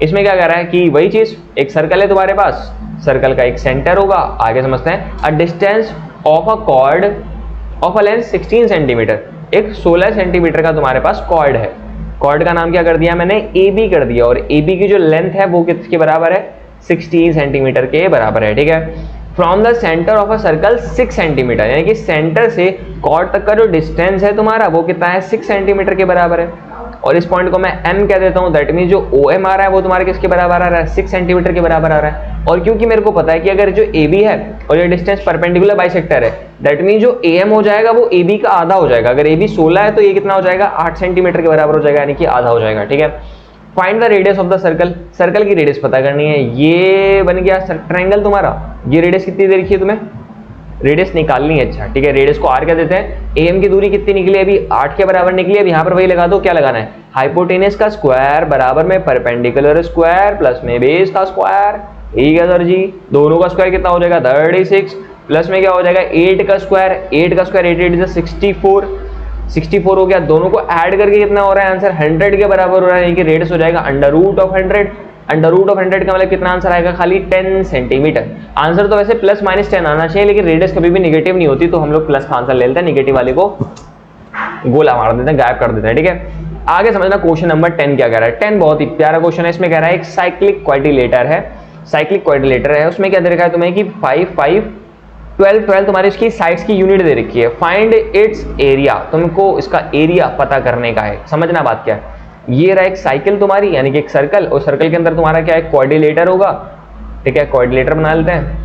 इसमें क्या कह रहा है कि वही चीज, एक सर्कल है तुम्हारे पास, सर्कल का एक सेंटर होगा, आगे समझते हैं। A distance of a chord of a length 16 centimetre, एक 16 सेंटीमीटर का तुम्हारे पास कॉर्ड है। कॉर्ड का नाम क्या कर दिया मैंने, AB कर दिया, और AB की जो लेंथ है वो किसके बराबर है 16 सेंटीमीटर के बराबर है, ठीक है। From the centre of a circle 6 centimetre, यानी कि सेंटर से कॉर्ड तक का जो डिस्टेंस है तुम्हारा वो कितना है 6 सेंटीमीटर के बराबर है, और इस पॉइंट को मैं M कह देता हूं। दैट मीन जो OM आ रहा है वो तुम्हारे किसके बराबर आ रहा है 6 सेंटीमीटर के बराबर आ रहा है। और क्योंकि मेरे को पता है कि अगर जो AB है और ये डिस्टेंस परपेंडिकुलर बाइसेक्टर है, दैट मीन जो AM हो जाएगा वो AB का आधा हो जाएगा। अगर AB 16 है तो ये कितना हो जाएगा 8 सेंटीमीटर के बराबर हो जाएगा, यानी कि आधा हो जाएगा, ठीक है। Find the radius of the circle, circle की रेडियस पता करनी है। ये बन गया ट्रायंगल तुम्हारा, ये रेडियस कितनी दे रखी है तुम्हें, रेडियस निकालनी है, अच्छा ठीक है। रेडियस को R क्या देते हैं, AM की दूरी कितनी निकली अभी 8 के बराबर निकली है। अब यहाँ पर वही लगा दो, क्या लगाना है, हाइपोटेनस का स्क्वायर बराबर में परपेंडिकुलर स्क्वायर प्लस में बेस का स्क्वायर, ठीक है सर जी। दोनों का स्क्वायर कितना हो जाएगा 36, प्लस में क्या हो जाएगा 8 का स्क्वायर, 8 का स्क्वायर 8 8 64 हो गया। दोनों को ऐड करके कितना हो रहा है आंसर 100 के बराबर हो रहा है, यानी कि रेडियस हो जाएगा under root of 100। Under root of 100 का मतलब कितना आंसर आएगा, खाली 10 सेंटीमीटर। आंसर तो वैसे प्लस माइनस 10 आना चाहिए, लेकिन रेडियस कभी भी नेगेटिव नहीं होती, तो हम लोग प्लस का आंसर ले लेते हैं, नेगेटिव वाले को गोला मार देते हैं, गायब कर देते हैं, ठीक है। आगे समझना क्वेश्चन नंबर 10 क्या कह रहा है। 10 बहुत ही प्यारा क्वेश्चन है। इसमें कह रहा है एक साइक्लिक क्वाड्रिलेटर है, साइक्लिक क्वाड्रिलेटर है, उसमें क्या दे रखा है तुम्हें कि 5 5 12 12 तुम्हारी इसकी साइड्स की यूनिट दे रखी है। फाइंड इट्स एरिया, तुमको इसका एरिया पता करने का है। समझना बात क्या है, ये रहा एक साइकिल तुम्हारी, यानी कि एक सर्कल, और सर्कल के अंदर तुम्हारा क्या है क्वाड्रिलेटर होगा, ठीक है। क्वाड्रिलेटर बना लेते हैं,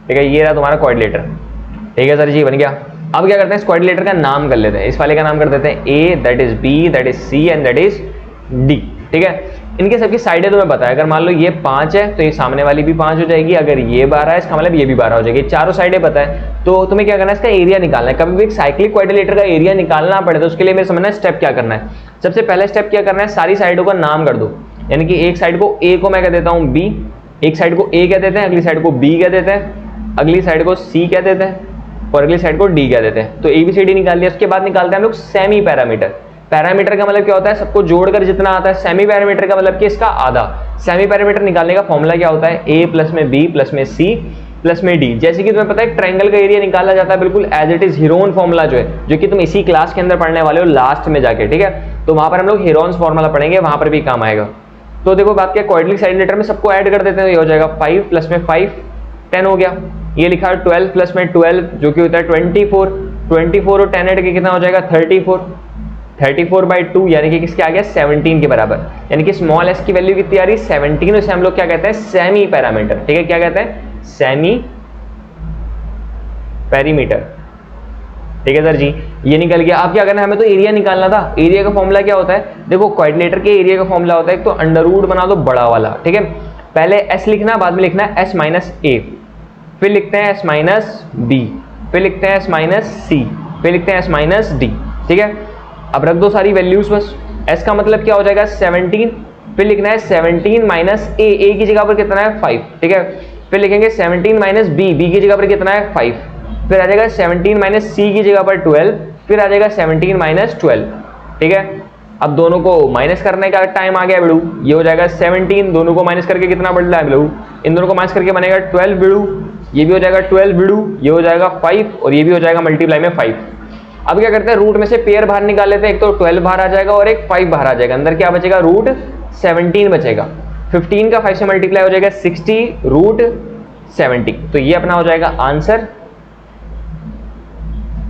ठीक है, ये रहा तुम्हारा क्वाड्रिलेटर, ठीक है सर जी, बन गया। अब क्या करते हैं, इस क्वाड्रिलेटर का नाम कर लेते हैं। इस वाले का नाम कर देते हैं A, that is B, that is C and that is D, ठीक है। इनके सबकी साइडें तुम्हें पता है, अगर मान लो ये 5 है तो ये सामने वाली भी 5 हो जाएगी, अगर ये 12 है इसका मतलब ये भी 12 हो जाएगी, चारों साइडें पता है। तो तुम्हें क्या करना है, इसका एरिया निकालना है। कभी भी एक साइक्लिक क्वाड्रिलेटर का एरिया निकालना पड़े तो उसके लिए मेरे समझना स्टेप क्या करना है। सबसे पहला स्टेप क्या करना है, सारी साइडों का नाम कर दो, यानी कि एक साइड को A को मैं कह देता हूँ B, एक साइड को A कह देते हैं, अगली साइड को B कह देते हैं, अगली साइड को C कह देते हैं, और अगली साइड को D कह देते हैं। तो ABCD निकाल लिया। उसके बाद निकालते हैं हम लोग सेमी पैरामीटर। पैरामीटर का मतलब क्या होता है, सबको जोड़कर जितना आता है। सेमी पैरामीटर का मतलब कि इसका आधा। सेमी पैरामीटर निकालने का फॉर्मूला क्या होता है, A प्लस में B प्लस में C प्लस में D। जैसे कि तुम्हें पता है ट्रायंगल का एरिया निकाला जाता है बिल्कुल as it is, Heron formula जो है, जो कि तुम इसी क्लास के अंदर पढ़ने वाले हो लास्ट में जाके, ठीक है। तो वहां पर हम लोग हीरोन्स फॉर्मूला पढ़ेंगे, वहां पर भी काम आएगा। तो देखो बात क्या, क्वाड्रिलेटरल साइड में सबको ऐड कर देते हैं, ये हो जाएगा 5 प्लस में 5 10 हो गया। ये लिखा है 12 प्लस में 12 जो कि होता है 24, 24 और 10 ऐड करके कितना हो जाएगा 34, 34/2 यानी कि किसके आ गया 17 के बराबर। यानी कि स्मॉल एस की वैल्यू कितनी आ रही 17, उसे हम लोग क्या कहते हैं सेमी पैरामीटर, ठीक है। क्या कहते हैं सेमी पेरीमीटर, ठीक है सर जी। ये निकल गया। अब क्या करना है, हमें तो एरिया निकालना था। एरिया का फॉर्मूला क्या होता है, देखो क्वाड्रिलेटर के एरिया का फॉर्मूला होता है एक तो अंडर रूट बना दो बड़ा वाला, ठीक है। पहले s लिखना, बाद में लिखना है s माइनस a, फिर लिखते हैं s माइनस b, फिर लिखते हैं s माइनस c, फिर लिखते हैं s माइनस d, ठीक है। अब रख दो सारी वैल्यूज बस। s का मतलब क्या हो जाएगा 17, फिर लिखना है 17 माइनस a की जगह पर कितना है 5, ठीक है। फिर लिखेंगे 17 माइनस b की जगह पर कितना है 5, फिर आ जाएगा 17 माइनस c की जगह पर 12, फिर आ जाएगा 17 माइनस 12, ठीक है। अब दोनों को माइनस करने का टाइम आ गया बेड़ू, ये हो जाएगा 17, दोनों को माइनस करके कितना बढ़ रहा है बेड़ू, इन दोनों को माइनस करके बनेगा 12 बेड़ू, ये भी हो जाएगा 12 बेड़ू, ये हो जाएगा 5 और ये भी हो जाएगा मल्टीप्लाई में 5। अब क्या करते हैं, रूट में से पेयर बाहर निकाल लेते हैं, एक तो 12 बाहर आ जाएगा और एक 5 बाहर आ जाएगा, अंदर क्या बचेगा रूट 17 बचेगा। 15 का 5 से मल्टीप्लाई हो जाएगा 60 रूट 70, तो ये अपना हो जाएगा आंसर।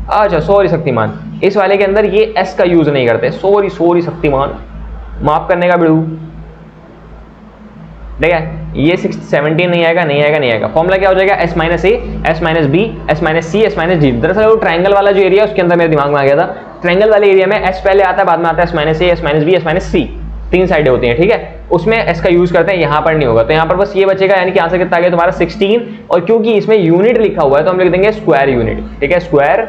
अच्छा सॉरी शक्तिमान, इस वाले के अंदर ये s का यूज नहीं करते, सॉरी शक्तिमान, माफ करने का बिड़ू, ठीक है। ये 17 नहीं आएगा। फॉर्मूला क्या हो जाएगा s minus A, s minus B, s minus C, s minus D. दरअसल वो ट्रायंगल वाला जो एरिया है उसके अंदर मेरे दिमाग में आ गया था, ट्रायंगल वाले एरिया में s पहले आता है, बाद में आता है s minus A, s minus B, s minus C, 3 साइडें होती हैं, ठीक है। उसमें s का यूज करते हैं, यहाँ पर नहीं होगा, तो यहाँ पर बस ये बचेगा, यानी कि आंसर कितना आ गया तुम्हारा 16। और क्योंकि इसमें यूनिट लिखा हुआ है तो हम लिख देंगे स्क्वायर यूनिट, ठीक है, स्क्वायर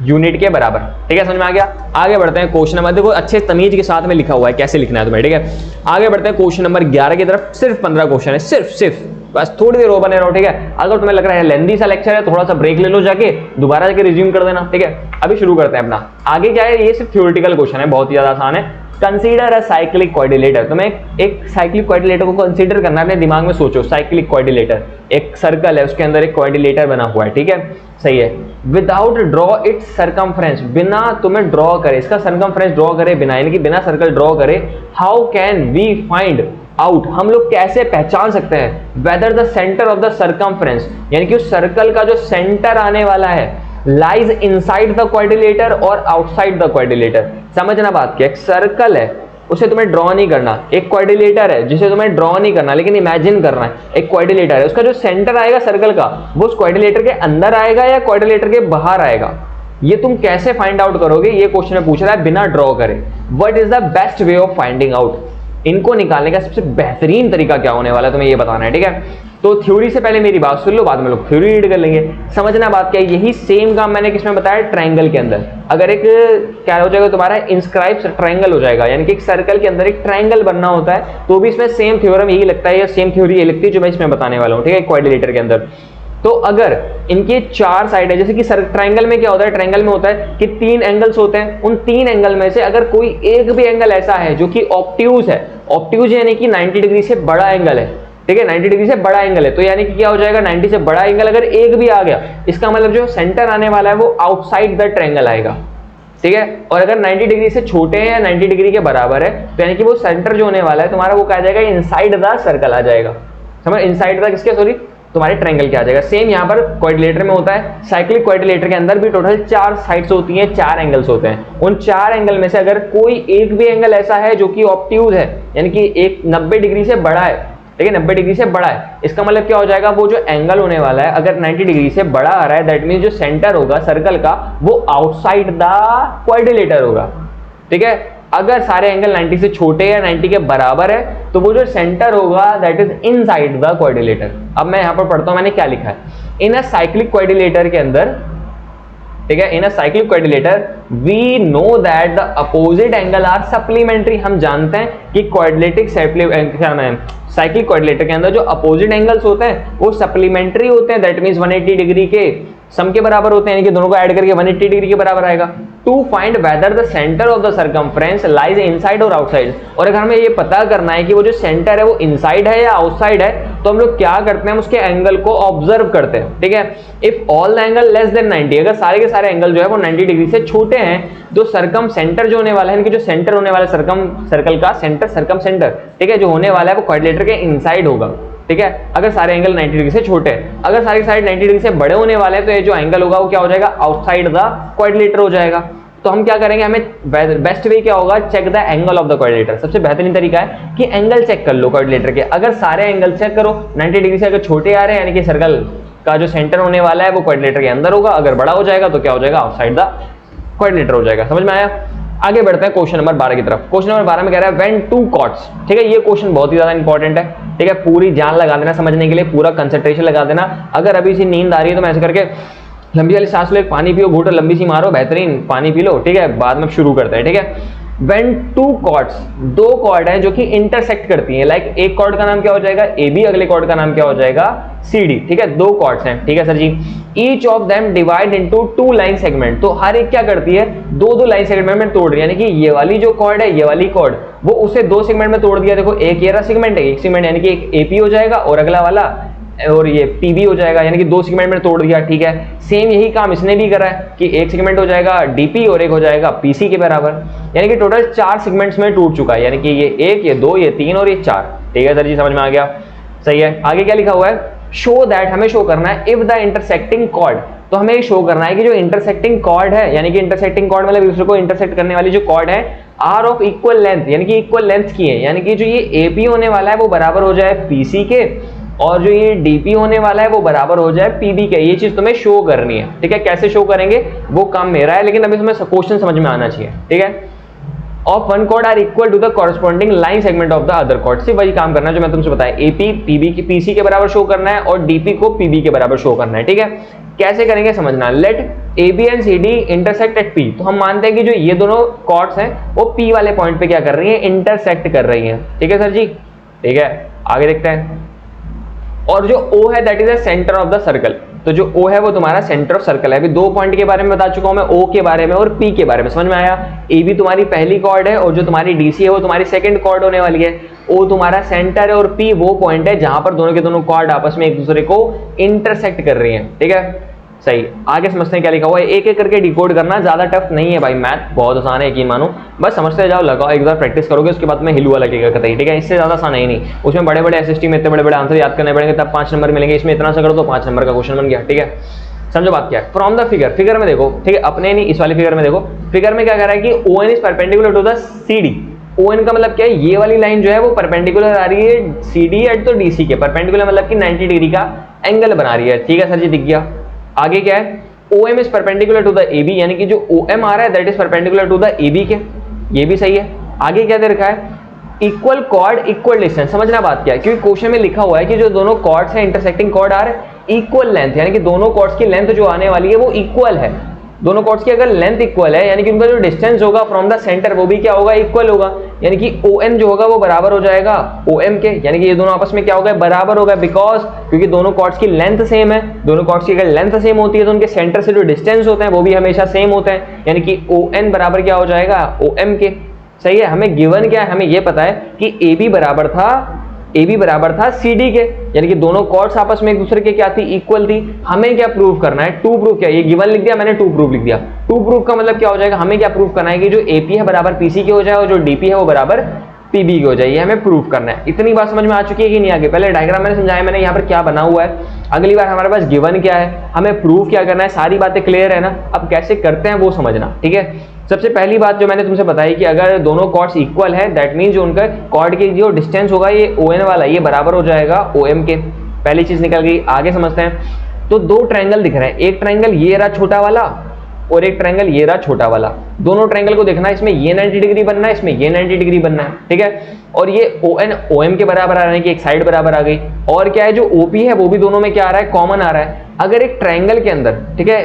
यूनिट के बराबर, ठीक है, समझ में आ गया। आगे बढ़ते हैं क्वेश्चन नंबर, देखो अच्छे तमीज के साथ में लिखा हुआ है कैसे लिखना है तुम्हें, ठीक है। आगे बढ़ते हैं क्वेश्चन नंबर 11 की तरफ। सिर्फ 15 क्वेश्चन है, सिर्फ बस थोड़ी देर बने रहो, ठीक है। अगर तुम्हें लग रहा है लेंदी सा लेक्चर है, थोड़ा सा ब्रेक ले लो, जाके दोबारा जाके रिज्यूम कर देना, ठीक है। अभी शुरू करते हैं अपना। आगे क्या है, ये सिर्फ थ्योरेटिकल क्वेश्चन है, बहुत ही ज्यादा आसान है। कंसीडर अ साइक्लिक क्वाड्रिलेटर, तुम्हें एक साइक्लिक क्वाड्रिलेटर को कंसीडर करना है, अपने दिमाग में सोचो। साइक्लिक क्वाड्रिलेटर एक सर्कल है, उसके अंदर एक क्वाड्रिलेटर बना हुआ है, ठीक है, सही है। विदाउट ड्रॉ इट्स सरकमफ्रेंस, बिना तुम्हें ड्रॉ करे, इसका सरकमफ्रेंस ड्रॉ करे बिना, यानी कि बिना सर्कल ड्रॉ करे, how can we find out, हम लोग कैसे पहचान सकते हैं, whether the centre of the circumference, यानी कि उस सर्कल का जो सेंटर आने वाला है, लाइज इनसाइड द क्वाड्रिलेटर और आउटसाइड द क्वाड्रिलेटर। समझना बात क्या, एक सर्कल है उसे तुम्हें ड्रॉ नहीं करना, एक क्वाड्रिलेटर है जिसे तुम्हें ड्रॉ नहीं करना, लेकिन इमेजिन करना है। एक क्वाड्रिलेटर है, उसका जो सेंटर आएगा सर्कल का, वो उस क्वाड्रिलेटर के अंदर आएगा या क्वाड्रिलेटर के बाहर आएगा, ये तुम कैसे फाइंड आउट करोगे, ये क्वेश्चन में पूछ रहा है बिना ड्रॉ करे। What is the best way of finding out, इनको निकालने का सबसे बेहतरीन तरीका क्या होने वाला है, तुम्हें ये बताना है, ठीक है। तो थ्योरी से पहले मेरी बात सुन लो, बाद में लोग थ्योरी रीड कर लेंगे। समझना बात क्या है, यही सेम काम मैंने किसमें बताया, ट्रायंगल के अंदर। अगर एक क्या हो जाएगा तुम्हारा, इंस्क्राइब ट्रायंगल हो जाएगा, यानी कि एक सर्कल के अंदर एक ट्रायंगल बनना होता है, तो भी इसमें सेम थ्योरम यही लगता है, या सेम थ्योरी ये लगती है जो मैं इसमें बताने वाला हूँ, ठीक है, क्वाड्रिलेटर के अंदर। तो अगर इनके 4 साइड है, जैसे कि ट्रायंगल में क्या होता है, ट्रायंगल में होता है कि 3 एंगल्स होते हैं, उन 3 एंगल में से अगर कोई एक भी एंगल ऐसा है जो कि ऑब्ट्यूज है, ऑब्ट्यूज यानी कि 90 डिग्री से बड़ा एंगल है, ठीक है, 90 डिग्री से बड़ा एंगल है, तो यानी कि क्या हो जाएगा, 90 से बड़ा एंगल अगर एक भी आ गया, इसका मतलब जो सेंटर आने वाला है वो आउटसाइड द ट्रायंगल आएगा, ठीक है। और अगर 90 डिग्री से छोटे हैं या 90 डिग्री के बराबर है, तो यानी कि वो सेंटर जो होने वाला है तुम्हारा, वो क्या आ जाएगा, इनसाइड द सर्कल आ जाएगा। समझ, इनसाइड द किसके, सॉरी, तुम्हारे ट्रायंगल क्या आ जाएगा। सेम यहाँ पर क्वाड्रिलेटर में होता है, साइक्लिक क्वाड्रिलेटर के अंदर भी टोटल 4 साइड्स होती हैं, 4 एंगल्स होते हैं। उन 4 एंगल में से अगर कोई एक भी एंगल ऐसा है जो कि ऑब्ट्यूज है, यानी कि एक 90 डिग्री से बड़ा है, ठीक है, 90 डिग्री से बड़ा है, इसका मतलब क्या हो जाएगा, वो जो एंगल होने वाला है अगर 90 डिग्री से बड़ा आ रहा है, दैट मींस जो सेंटर होगा सर्कल का वो आउटसाइड द क्वाड्रिलेटर होगा, ठीक है। अगर सारे एंगल 90 से छोटे या 90 के बराबर है, तो वो जो सेंटर होगा that is inside the quadrilateral. अब मैं यहां पर पढ़ता हूं, मैंने क्या लिखा है, इन अ साइक्लिक क्वाड्रिलेटर के अंदर, ठीक है, in a cyclic quadrilateral we know that the opposite angle are supplementary. हम जानते हैं कि क्वाड्रिलेटिक साइक्लिक क्वाड्रिलेटर के अंदर जो अपोजिट एंगल्स होते हैं वो सप्लीमेंट्री होते हैं, दैट मींस 180 डिग्री के सम के बराबर होते हैं, यानी कि दोनों को ऐड करके 180 डिग्री के बराबर आएगा। To find whether the centre of the circumference lies inside और आउटसाइड, और अगर हमें ये पता करना है कि वो जो सेंटर है वो इनसाइड है या आउटसाइड है, तो हम लोग क्या करते हैं, हम उसके एंगल को ऑब्जर्व करते हैं, ठीक है। If all the angle less than 90, अगर सारे के सारे एंगल जो है वो 90 डिग्री से छोटे हैं, तो सर्कम सेंटर जो होने वाला है, जो सेंटर होने वाला सर्कल का सेंटर, सर्कम सेंटर, ठीक है, जो होने वाला है वो क्वाड्रिलेटर के इनसाइड होगा, ठीक है। अगर सारे एंगल 90 डिग्री से छोटे हैं, अगर सारे साइड 90 डिग्री से बड़े होने वाले हैं, तो ये जो एंगल होगा वो क्या हो जाएगा, आउटसाइड द क्वाड्रिलेटर हो जाएगा। तो हम क्या करेंगे, हमें बेस्ट वे क्या होगा, check the angle of the quadrilateral. सबसे बेहतरीन तरीका है कि एंगल चेक कर लो क्वाड्रिलेटर के। अगर सारे एंगल चेक करो 90 डिग्री से अगर छोटे आ रहे हैं, यानी कि सर्कल का जो सेंटर होने वाला है वो क्वाड्रिलेटर के अंदर होगा, अगर बड़ा हो जाएगा तो क्या हो जाएगा, आउटसाइड द क्वाड्रिलेटर हो जाएगा। समझ में आया। आगे बढ़ते हैं क्वेश्चन नंबर 12 की तरफ। क्वेश्चन नंबर 12 में कह रहा है व्हेन टू कॉर्ड्स, ठीक है, ये क्वेश्चन बहुत ही ज्यादा इंपॉर्टेंट है, ठीक है, पूरी जान लगा देना समझने के लिए, पूरा कंसंट्रेशन लगा देना। अगर अभी से नींद आ रही है तो ऐसे करके लंबी वाली सांस लो, एक पानी पियो, घूंट लंबी सी मारो, बेहतरीन पानी पी लो, ठीक है, बाद में शुरू करते हैं, ठीक है। व्हेन टू कॉर्ड्स, दो कॉर्ड हैं जो कि इंटरसेक्ट करती हैं, लाइक एक कॉर्ड का नाम क्या हो जाएगा ए बी, अगले कॉर्ड का नाम क्या हो जाएगा सी डी, ठीक है, दो कॉर्ड्स हैं, ठीक है सर जी। Each of them divide into two line segment, तो हर एक क्या करती है, दो दो लाइन सेगमेंट में तोड़ रही है, यानी कि ये वाली जो कॉर्ड है, ये वाली कॉर्ड, वो उसे दो सेगमेंट में तोड़ दिया। देखो एक ये रहा सेगमेंट है, एक सेगमेंट यानी कि एक एपी हो जाएगा और अगला वाला और ये पीबी हो जाएगा, यानी कि दो सेगमेंट में तोड़ दिया, ठीक है। सेम यही काम इसने भी करा है कि एक सेगमेंट हो जाएगा डीपी और एक हो जाएगा पीसी के बराबर, यानी कि टोटल 4 सेगमेंट्स में टूट चुका है, यानी कि ये 1, ये 2, ये 3 और ये 4, ठीक है सर जी, समझ में आ गया, सही है। आगे क्या लिखा हुआ है, शो दैट, हमें शो करना है इफ द इंटरसेक्टिंग कॉर्ड, तो हमें शो करना है कि जो इंटरसेक्टिंग कॉर्ड है, यानी कि इंटरसेक्टिंग कॉर्ड मतलब दूसरे को इंटरसेक्ट करने वाली जो कॉर्ड है, आर ऑफ इक्वल लेंथ, यानी कि इक्वल लेंथ की है, यानी कि जो ये एपी होने वाला है वो बराबर हो जाए पीसी के, और जो ये डीपी होने वाला है वो बराबर हो जाए पीबी के। ये चीज तुम्हें शो करनी है, ठीक है। कैसे शो करेंगे वो काम मेरा है, लेकिन अभी तुम्हें क्वेश्चन समझ में आना चाहिए, ठीक है। Of one chord are equal to the corresponding line segment of the other chord, सिर्फ वही काम करना है जो मैं तुमसे बताया, एपी पीबी की पीसी के बराबर शो करना है और डीपी को पीबी के बराबर शो करना है, ठीक है। कैसे करेंगे समझना, let A B and C D intersect at P, तो हम मानते हैं कि जो ये दोनों कॉर्ड्स हैं वो पी वाले पॉइंट पे क्या कर रही है, इंटरसेक्ट कर रही है, ठीक है सर जी, ठीक है। आगे देखते हैं, और जो O है that is the centre of the circle, तो जो O है वो तुम्हारा सेंटर ऑफ सर्कल है। अभी दो पॉइंट के बारे में बता चुका हूं मैं, O के बारे में और P के बारे में, समझ में आया। A भी तुम्हारी पहली कॉर्ड है और जो तुम्हारी DC है वो तुम्हारी सेकंड कॉर्ड होने वाली है। O तुम्हारा सेंटर है और P वो पॉइंट है जहां पर दोनों के दोनों कॉर्ड आपस में एक दूसरे को इंटरसेक्ट कर रही हैं, ठीक है, सही। आगे समझते हैं क्या लिखा हुआ है, एक एक करके डिकोड करना ज्यादा टफ नहीं है भाई, मैथ बहुत आसान है, यकीन मानो, बस समझते जाओ, लगाओ, एक बार प्रैक्टिस करोगे उसके बाद में हिलुआ लगेगा कतई, ठीक है। इससे ज्यादा आसान है ही नहीं, उसमें बड़े बड़े एसएसटी में इतने बड़े बड़े आंसर याद करने पड़ेंगे तब 5 नंबर मिलेंगे, इसमें इतना सा करो तो 5 नंबर का क्वेश्चन बन गया, ठीक है। समझो बात क्या है, फ्रॉम द फिगर, फिगर में देखो, ठीक है, अपने नहीं इस वाली फिगर में देखो, फिगर में क्या कर रहा है कि ON is perpendicular to the CD, ON का मतलब क्या है, ये वाली लाइन जो है वो परपेंडिकुलर आ रही है CD एट तो DC के, परपेंडिकुलर मतलब कि 90 डिग्री का एंगल बना रही है, ठीक है सर जी, दिख गया। आगे क्या है, OM is perpendicular to the AB, यानी कि जो OM आ रहा है that is perpendicular to the AB के, ये भी सही है। आगे क्या दे रखा है, इक्वल कॉर्ड इक्वल डिस्टेंस, समझना बात क्या है, क्योंकि क्वेश्चन में लिखा हुआ है कि जो दोनों कॉर्ड्स हैं intersecting chord are equal length, यानी कि दोनों कॉर्ड्स की लेंथ जो आने वाली है वो इक्वल है, दोनों कॉर्ड्स की अगर लेंथ इक्वल है यानी कि उनका जो डिस्टेंस होगा फ्रॉम द सेंटर वो भी क्या होगा, इक्वल होगा, यानी कि ON जो होगा वो बराबर हो जाएगा OM के, यानी कि ये दोनों आपस में क्या होगा, बराबर होगा, बिकॉज क्योंकि दोनों कॉर्ड्स की लेंथ सेम है, दोनों कॉर्ड्स की अगर लेंथ सेम होती है तो उनके सेंटर से जो डिस्टेंस होते हैं वो भी हमेशा सेम होते हैं, यानी कि ON बराबर क्या हो जाएगा, OM के, सही है। हमें गिवन क्या है, हमें ये पता है कि AB बराबर था CD के, यानी कि दोनों कॉर्ड्स आपस में एक दूसरे के क्या थी, इक्वल थी। हमें क्या प्रूव करना है, टू प्रूफ, क्या ये गिवन लिख दिया मैंने, टू प्रूफ लिख दिया। टू प्रूफ का मतलब क्या हो जाएगा, हमें क्या प्रूफ करना है कि जो AP है बराबर PC के हो जाए और जो DP है वो बराबर PB के हो जाए, ये हमें प्रूफ करना है। इतनी बात समझ में आ चुकी है कि नहीं, आगे पहले डायग्राम मैंने समझाया, मैंने यहाँ पर क्या बना हुआ है, अगली बार हमारे पास गिवन क्या है, हमें प्रूफ क्या करना है, सारी बातें क्लियर है ना। अब कैसे करते हैं वो समझना, ठीक है। सबसे पहली बात जो मैंने तुमसे बताई कि अगर दोनों कॉर्ड्स इक्वल है दैट मीन जो उनका कॉर्ड के जो डिस्टेंस होगा ये ON वाला ये बराबर हो जाएगा OM के, पहली चीज निकल गई। आगे समझते हैं, तो दो ट्रायंगल दिख रहे हैं, एक ट्रायंगल ये रहा छोटा वाला और एक ट्रायंगल ये रहा छोटा वाला, दोनों ट्रायंगल को देखना है, इसमें ये 90 डिग्री बनना है, इसमें ये 90 डिग्री बनना है, ठीक है। और ये ON OM के बराबर आ रहा है कि एक साइड बराबर आ गई, और क्या है जो OP है वो भी दोनों में क्या आ रहा है, कॉमन आ रहा है। अगर एक ट्रायंगल के अंदर, ठीक है,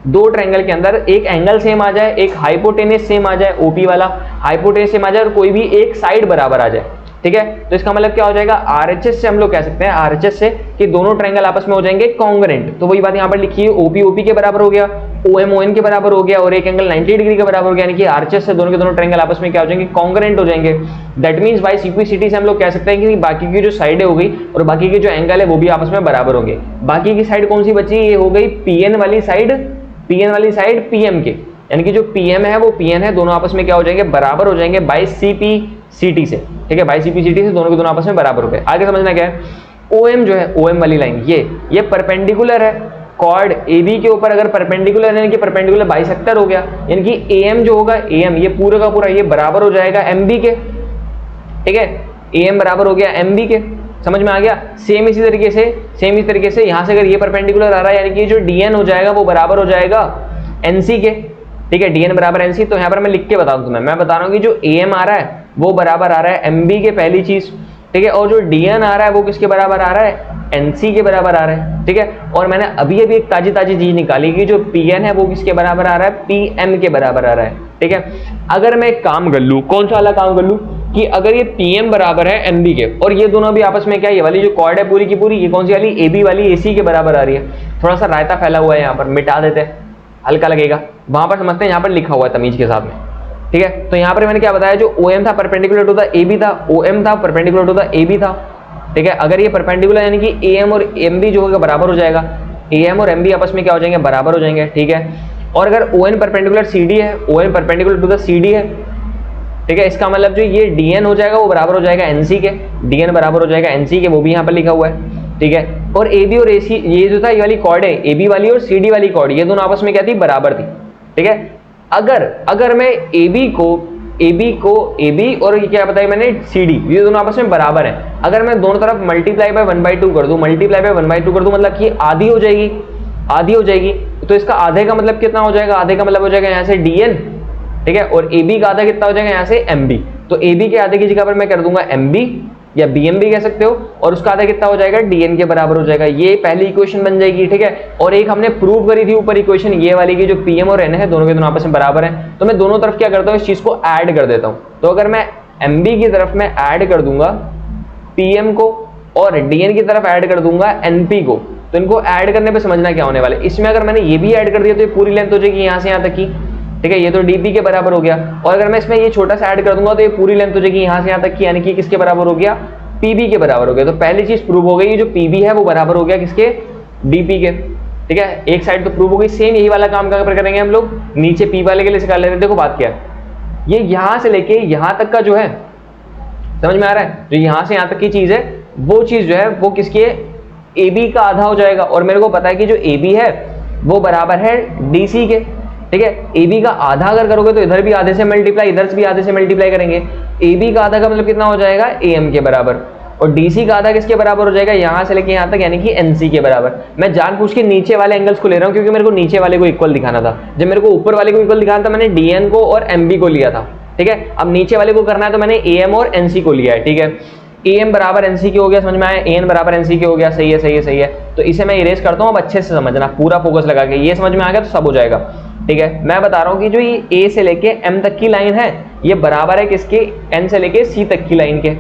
दो ट्रायंगल के अंदर एक एंगल सेम आ जाए, एक हाइपोटेनस सेम आ जाए, OP वाला हाइपोटेनस सेम आ जाए और कोई भी एक साइड बराबर आ जाए, ठीक है, तो इसका मतलब क्या हो जाएगा, RHS से हम लोग कह सकते हैं, RHS से कि दोनों ट्रायंगल आपस में हो जाएंगे कॉन्ग्रुएंट। तो वही बात यहाँ पर लिखी है, OP OP के बराबर हो गया, OM ON के बराबर हो गया और एक एंगल 90 डिग्री के बराबर हो गया, यानी कि RHS से दोनों के दोनों ट्रायंगल आपस में क्या हो जाएंगे, कॉन्ग्रुएंट हो जाएंगे। दैट मींस बाय सिक्विसिटी से हम लोग कह सकते हैं कि बाकी की जो साइडें हो गई और बाकी के जो एंगल है वो भी आपस में बराबर होंगे। बाकी की साइड कौन सी बची, ये हो गई PN वाली साइड PM के, यानी कि जो PM है वो PN है, दोनों आपस में क्या हो जाएंगे, बराबर हो जाएंगे बाय CPCT से, ठीक है, बाय CPCT से दोनों के दोनों आपस में बराबर हो गए। आगे समझना क्या है, OM जो है, OM वाली लाइन ये परपेंडिकुलर है कॉर्ड AB के ऊपर, अगर परपेंडिकुलर यानी कि परपेंडिकुलर बाइसेक्टर हो गया, यानी कि AM जो होगा, AM ये पूरा का पूरा ये बराबर हो जाएगा MB के, ठीक है, AM बराबर हो गया MB के, समझ में आ गया। सेम इसी तरीके से यहां से अगर ये परपेंडिकुलर आ रहा है यानी कि जो DN हो जाएगा वो बराबर हो जाएगा NC के, ठीक है, DN बराबर NC। तो यहाँ पर मैं लिख के बता दूं तुम्हें, मैं बता रहा हूँ कि जो AM आ रहा है वो बराबर आ रहा है MB के, पहली चीज, ठीक है, और जो DN आ रहा है वो किसके बराबर आ रहा है, NC के बराबर आ रहा है, ठीक है। और मैंने अभी अभी एक ताजी चीज निकाली कि जो PN है वो किसके बराबर आ रहा है, PM के बराबर आ रहा है, ठीक है। अगर मैं एक काम कर लूं, कौन सा वाला काम कर लूं, कि अगर ये PM बराबर है MB के और ये दोनों भी आपस में क्या, ये वाली जो कॉर्ड है पूरी की पूरी, ये कौन सी वाली, AB वाली AC के बराबर आ रही है। थोड़ा सा रायता फैला हुआ है यहाँ पर, मिटा देते हैं, हल्का लगेगा, वहां पर समझते हैं, यहाँ पर लिखा हुआ है तमीज के साथ में, ठीक है। तो यहाँ पर मैंने क्या बताया, जो OM था परपेंडिकुलर टू द AB था, OM था परपेंडिकुलर टू द AB था, ठीक है। अगर ये परपेंडिकुलर यानी कि AM और MB जो होगा बराबर हो जाएगा, AM और MB आपस में क्या हो जाएंगे, बराबर हो जाएंगे, ठीक है। और अगर ON परपेंडिकुलर CD है, ON perpendicular to the CD है, ठीक है, इसका मतलब जो ये DN हो जाएगा वो बराबर हो जाएगा NC के, DN बराबर हो जाएगा NC के, वो भी यहाँ पर लिखा हुआ है, ठीक है। और AB और AC, ये जो था ये वाली कॉर्ड है, AB वाली और CD वाली कॉर्ड, ये दोनों आपस में क्या थी, बराबर थी, ठीक है। अगर मैं AB को AB और ये क्या बताया मैंने, CD, ये दोनों आपस में बराबर है, अगर मैं दोनों तरफ मल्टीप्लाई बाय 1/2 कर दूं, मतलब कि आधी हो जाएगी, तो इसका आधे का मतलब कितना हो जाएगा, आधे का मतलब हो जाएगा यहाँ से DN, ठीक है। और AB का आधा कितना हो जाएगा, यहाँ से MB, तो AB के आधे की जगह पर मैं कर दूंगा MB या BMB कह सकते हो, और उसका आधा कितना हो जाएगा, DN के बराबर हो जाएगा। ये पहली इक्वेशन बन जाएगी, ठीक है। और एक हमने प्रूव करी थी ऊपर इक्वेशन, ये वाली की जो PM और N है दोनों के दोनों आपस में बराबर हैं, तो मैं दोनों तरफ क्या करता हूँ, इस चीज को ऐड कर देता हूँ। तो अगर मैं MB की तरफ में ऐड कर दूंगा PM को और DN की तरफ ऐड कर दूंगा NP को, तो इनको ऐड करने पे समझना क्या होने वाला है, इसमें अगर मैंने ये भी ऐड कर दिया तो ये पूरी लेंथ हो जाएगी यहाँ से यहाँ तक की, ठीक है, ये तो DP के बराबर हो गया। और अगर मैं इसमें ये छोटा सा ऐड कर दूंगा तो ये पूरी लेंथ हो जाएगी यहाँ से यहाँ तक की, यानी कि किसके बराबर हो गया, PB के बराबर हो गया। तो पहली चीज प्रूव हो गई, जो PB है वो बराबर हो गया किसके, DP के, ठीक है। एक साइड तो प्रूव हो गई। सेम यही वाला काम कहां पर करेंगे हम लोग, नीचे P वाले के लिए सिखा लेते हैं। देखो बात क्या है, ये यहां से लेके यहां तक का जो है, समझ में आ रहा है, जो यहां से यहां तक की चीज है, वो चीज जो है वो किसके, AB का आधा हो जाएगा। और मेरे को पता है कि जो AB है वो बराबर है DC के, ठीक है। AB का आधा अगर करोगे तो इधर भी आधे से मल्टीप्लाई, इधर से भी आधे से मल्टीप्लाई करेंगे। AB का आधा का मतलब कितना हो जाएगा, AM के बराबर, और DC का आधा किसके बराबर हो जाएगा, यहां से लेके यहां तक, यानी कि NC के बराबर। मैं जानबूझ के नीचे वाले एंगल्स को ले रहा हूं क्योंकि मेरे को नीचे वाले को इक्वल दिखाना था। जब मेरे को ऊपर वाले को इक्वल दिखाना था मैंने DN को और MB को लिया था, ठीक है। अब नीचे वाले को करना है तो मैंने AM और NC को लिया है, ठीक है। AM बराबर NC के हो गया, समझ में आया, AN बराबर NC के हो गया, सही है। तो इसे मैं इरेज करता हूं, अब अच्छे से समझना, पूरा फोकस लगा के, ये समझ में आ गया तो सब हो जाएगा, ठीक है। मैं बता रहा हूं कि जो ये A से लेके M तक की लाइन है ये बराबर है किसके, N से लेके C तक की लाइन के,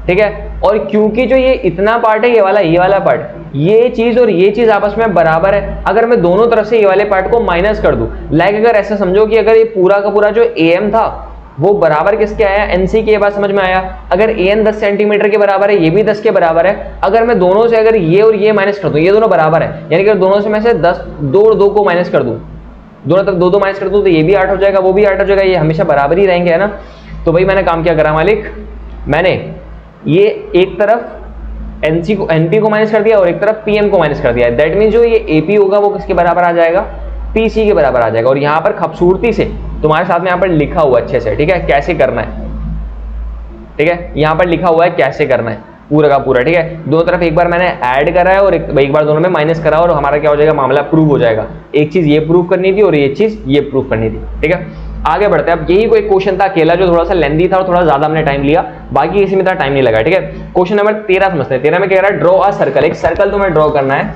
ठीक है। और क्योंकि जो ये इतना पार्ट है, ये वाला पार्ट, ये चीज और ये चीज आपस में बराबर है, अगर मैं दोनों तरफ से ये वाले पार्ट को माइनस कर दूं, लाइक अगर ऐसा समझो कि अगर ये पूरा का पूरा जो AM था वो बराबर किसके आया, NC के, बात समझ में आया। अगर AN 10 सेंटीमीटर के बराबर है, ये भी 10 के बराबर है, अगर मैं दोनों से अगर ये और ये माइनस कर दूं, ये दोनों बराबर है, यानी कि दोनों से मैं से 10 2 और 2 को माइनस कर दूं, दोनों तरफ 2 माइनस कर दूं, तो ये भी 8 हो जाएगा, वो भी 8 हो जाएगा, ये हमेशा बराबर ही रहेंगे, है ना। तो भाई मैंने काम क्या करा मालिक, मैंने ये एक तरफ NP को माइनस कर दिया और एक तरफ PM को माइनस कर दिया। दैट मीन जो ये AP होगा वो किसके बराबर आ जाएगा, PC के बराबर आ जाएगा। और यहाँ पर खूबसूरती से तुम्हारे साथ में यहाँ पर लिखा हुआ अच्छे से, ठीक है, कैसे करना है, ठीक है, यहाँ पर लिखा हुआ है कैसे करना है पूरा का पूरा, ठीक है। दोनों तरफ एक बार मैंने ऐड करा है और एक बार दोनों में माइनस करा, और हमारा क्या हो जाएगा, मामला प्रूव हो जाएगा। एक चीज ये प्रूव करनी थी और ये चीज ये प्रूव करनी थी, ठीक है। आगे बढ़ते हैं। अब यही कोई क्वेश्चन था अकेला जो थोड़ा सा लेंदी था और थोड़ा ज्यादा हमने टाइम लिया, बाकी इसी में इतना टाइम नहीं लगा, ठीक है। क्वेश्चन नंबर 13 समझते हैं। 13 में कह रहा है ड्रॉ अ सर्कल, एक सर्कल तुम्हें ड्रॉ करना है,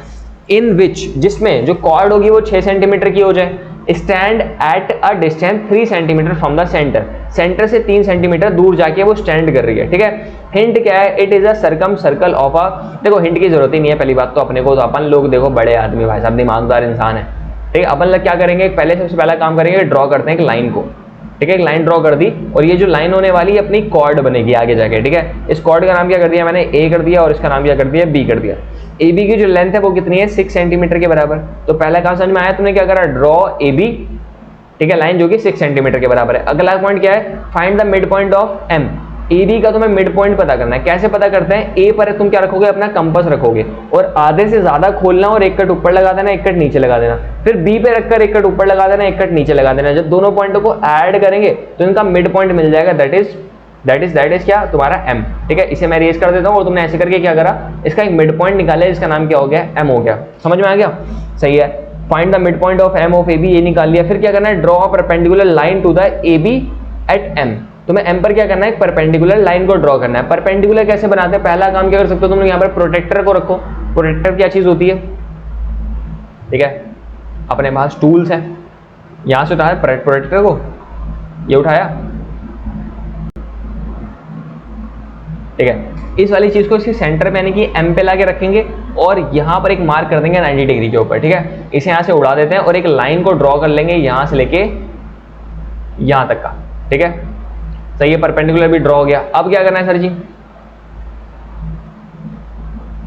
इन विच, जिसमें जो कॉर्ड होगी वो 6 सेंटीमीटर की हो जाए, stand at a distance 3 centimetre from the centre, centre से 3 सेंटीमीटर दूर जाके वो स्टैंड कर रही है, ठीक है। हिंट क्या है, it is a circum circle of a, देखो हिंट की जरूरत ही नहीं है पहली बात तो अपने को, तो अपन लोग देखो बड़े आदमी भाई साहब, दिमागदार इंसान है, ठीक है। अपन लोग क्या करेंगे, पहले सबसे पहला काम करेंगे, ड्रॉ करते हैं एक लाइन को, ठीक है। एक लाइन ड्रॉ कर दी और ये जो लाइन होने वाली है अपनी कॉर्ड बनेगी आगे जाके, ठीक है। इस कॉर्ड का नाम क्या कर दिया मैंने, A कर दिया, और इसका नाम क्या कर दिया, B कर दिया। AB की जो लेंथ है वो कितनी है, 6 सेंटीमीटर के बराबर। तो पहला काम समझ में आया, तुमने क्या करा, ड्रॉ AB, ठीक है, लाइन जो कि 6 सेंटीमीटर के बराबर है। अगला पॉइंट क्या है, find the mid point of M। AB का तुम्हें मिड पॉइंट पता करना है। कैसे पता करते हैं, A पर तुम क्या रखोगे, अपना कंपास रखोगे और आधे से ज्यादा खोलना और एक कट ऊपर लगा देना, एक कट नीचे लगा देना, फिर B पे रखकर एक कट ऊपर लगा देना, एक कट नीचे लगा देना। जब दोनों पॉइंटों को ऐड करेंगे तो इनका मिड पॉइंट मिल जाएगा, दैट इज क्या, तुम्हारा M, ठीक है। इसे मैं रेज कर देता हूँ और तुमने ऐसे करके क्या करा, इसका एक मिड पॉइंट निकाला, इसका नाम क्या हो गया, M हो गया। समझ में आ गया, सही है। Find the mid point of M of AB, ये निकाल लिया। फिर क्या करना है, draw a perpendicular line to the AB at M, तुम्हें एम पर क्या करना है, एक परपेंडिकुलर लाइन को ड्रॉ करना है। परपेंडिकुलर कैसे बनाते हैं, पहला काम क्या कर सकते हो तुम लोग, यहाँ पर प्रोटेक्टर को रखो। प्रोटेक्टर क्या चीज होती है, ठीक है, अपने पास टूल्स है, यहां से उठाया प्रोटेक्टर को, ये उठाया, ठीक है, इस वाली चीज को इसके सेंटर पे यानी कि एम पे लाके रखेंगे और यहां पर एक मार्क कर देंगे 90 डिग्री के ऊपर, ठीक है। इसे यहां से उड़ा देते हैं और एक लाइन को ड्रॉ कर लेंगे यहां से लेके यहां तक का, ठीक है, सही है, परपेंडिकुलर भी ड्रॉ हो गया। अब क्या करना है सर जी,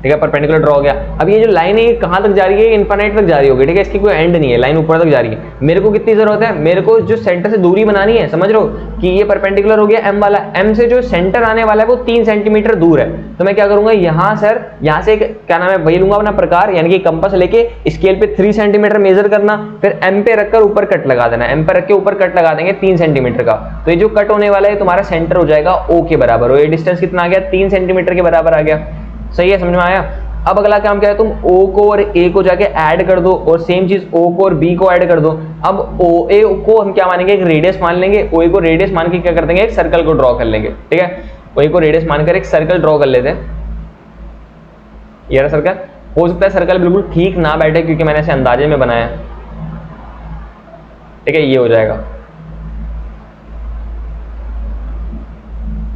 ठीक है, परपेंडिकुलर ड्रॉ हो गया। अब ये जो लाइन है ये कहां तक जा रही है, इनफाइनाइट तक जा रही होगी, ठीक है, इसकी कोई एंड नहीं है, लाइन ऊपर तक जा रही है। मेरे को कितनी जरूरत है, मेरे को जो सेंटर से दूरी बनानी है, समझ रहे हो कि ये परपेंडिकुलर हो गया एम वाला, एम से जो सेंटर आने वाला है वो 3 सेंटीमीटर दूर है। तो मैं क्या करूंगा, यहां सर यहां से क्या नाम है, वही लूंगा अपना प्रकार, यानी कि कंपास लेके स्केल पे 3 सेंटीमीटर मेजर करना, फिर एम पे रखकर ऊपर कट लगा देना, एम पे रख के ऊपर कट लगा देंगे 3 सेंटीमीटर का। तो ये जो कट होने वाला है तुम्हारा सेंटर हो जाएगा ओ के बराबर, और ये डिस्टेंस कितना आ गया, 3 सेंटीमीटर के बराबर आ गया। सही है, समझ में आया। अब अगला काम क्या है, तुम O को और A को जाके ऐड कर दो और सेम चीज O को और B को ऐड कर दो। अब OA को हम क्या मानेंगे, एक रेडियस मान लेंगे, OA को रेडियस मान के क्या कर देंगे, एक सर्कल को ड्रॉ कर लेंगे, ठीक है। OA को रेडियस मानकर एक सर्कल ड्रॉ कर लेते हैं, ये रहा सर्कल। हो सकता है सर्कल बिल्कुल ठीक ना बैठे क्योंकि मैंने इसे अंदाजे में बनाया, ठीक है, ये हो जाएगा,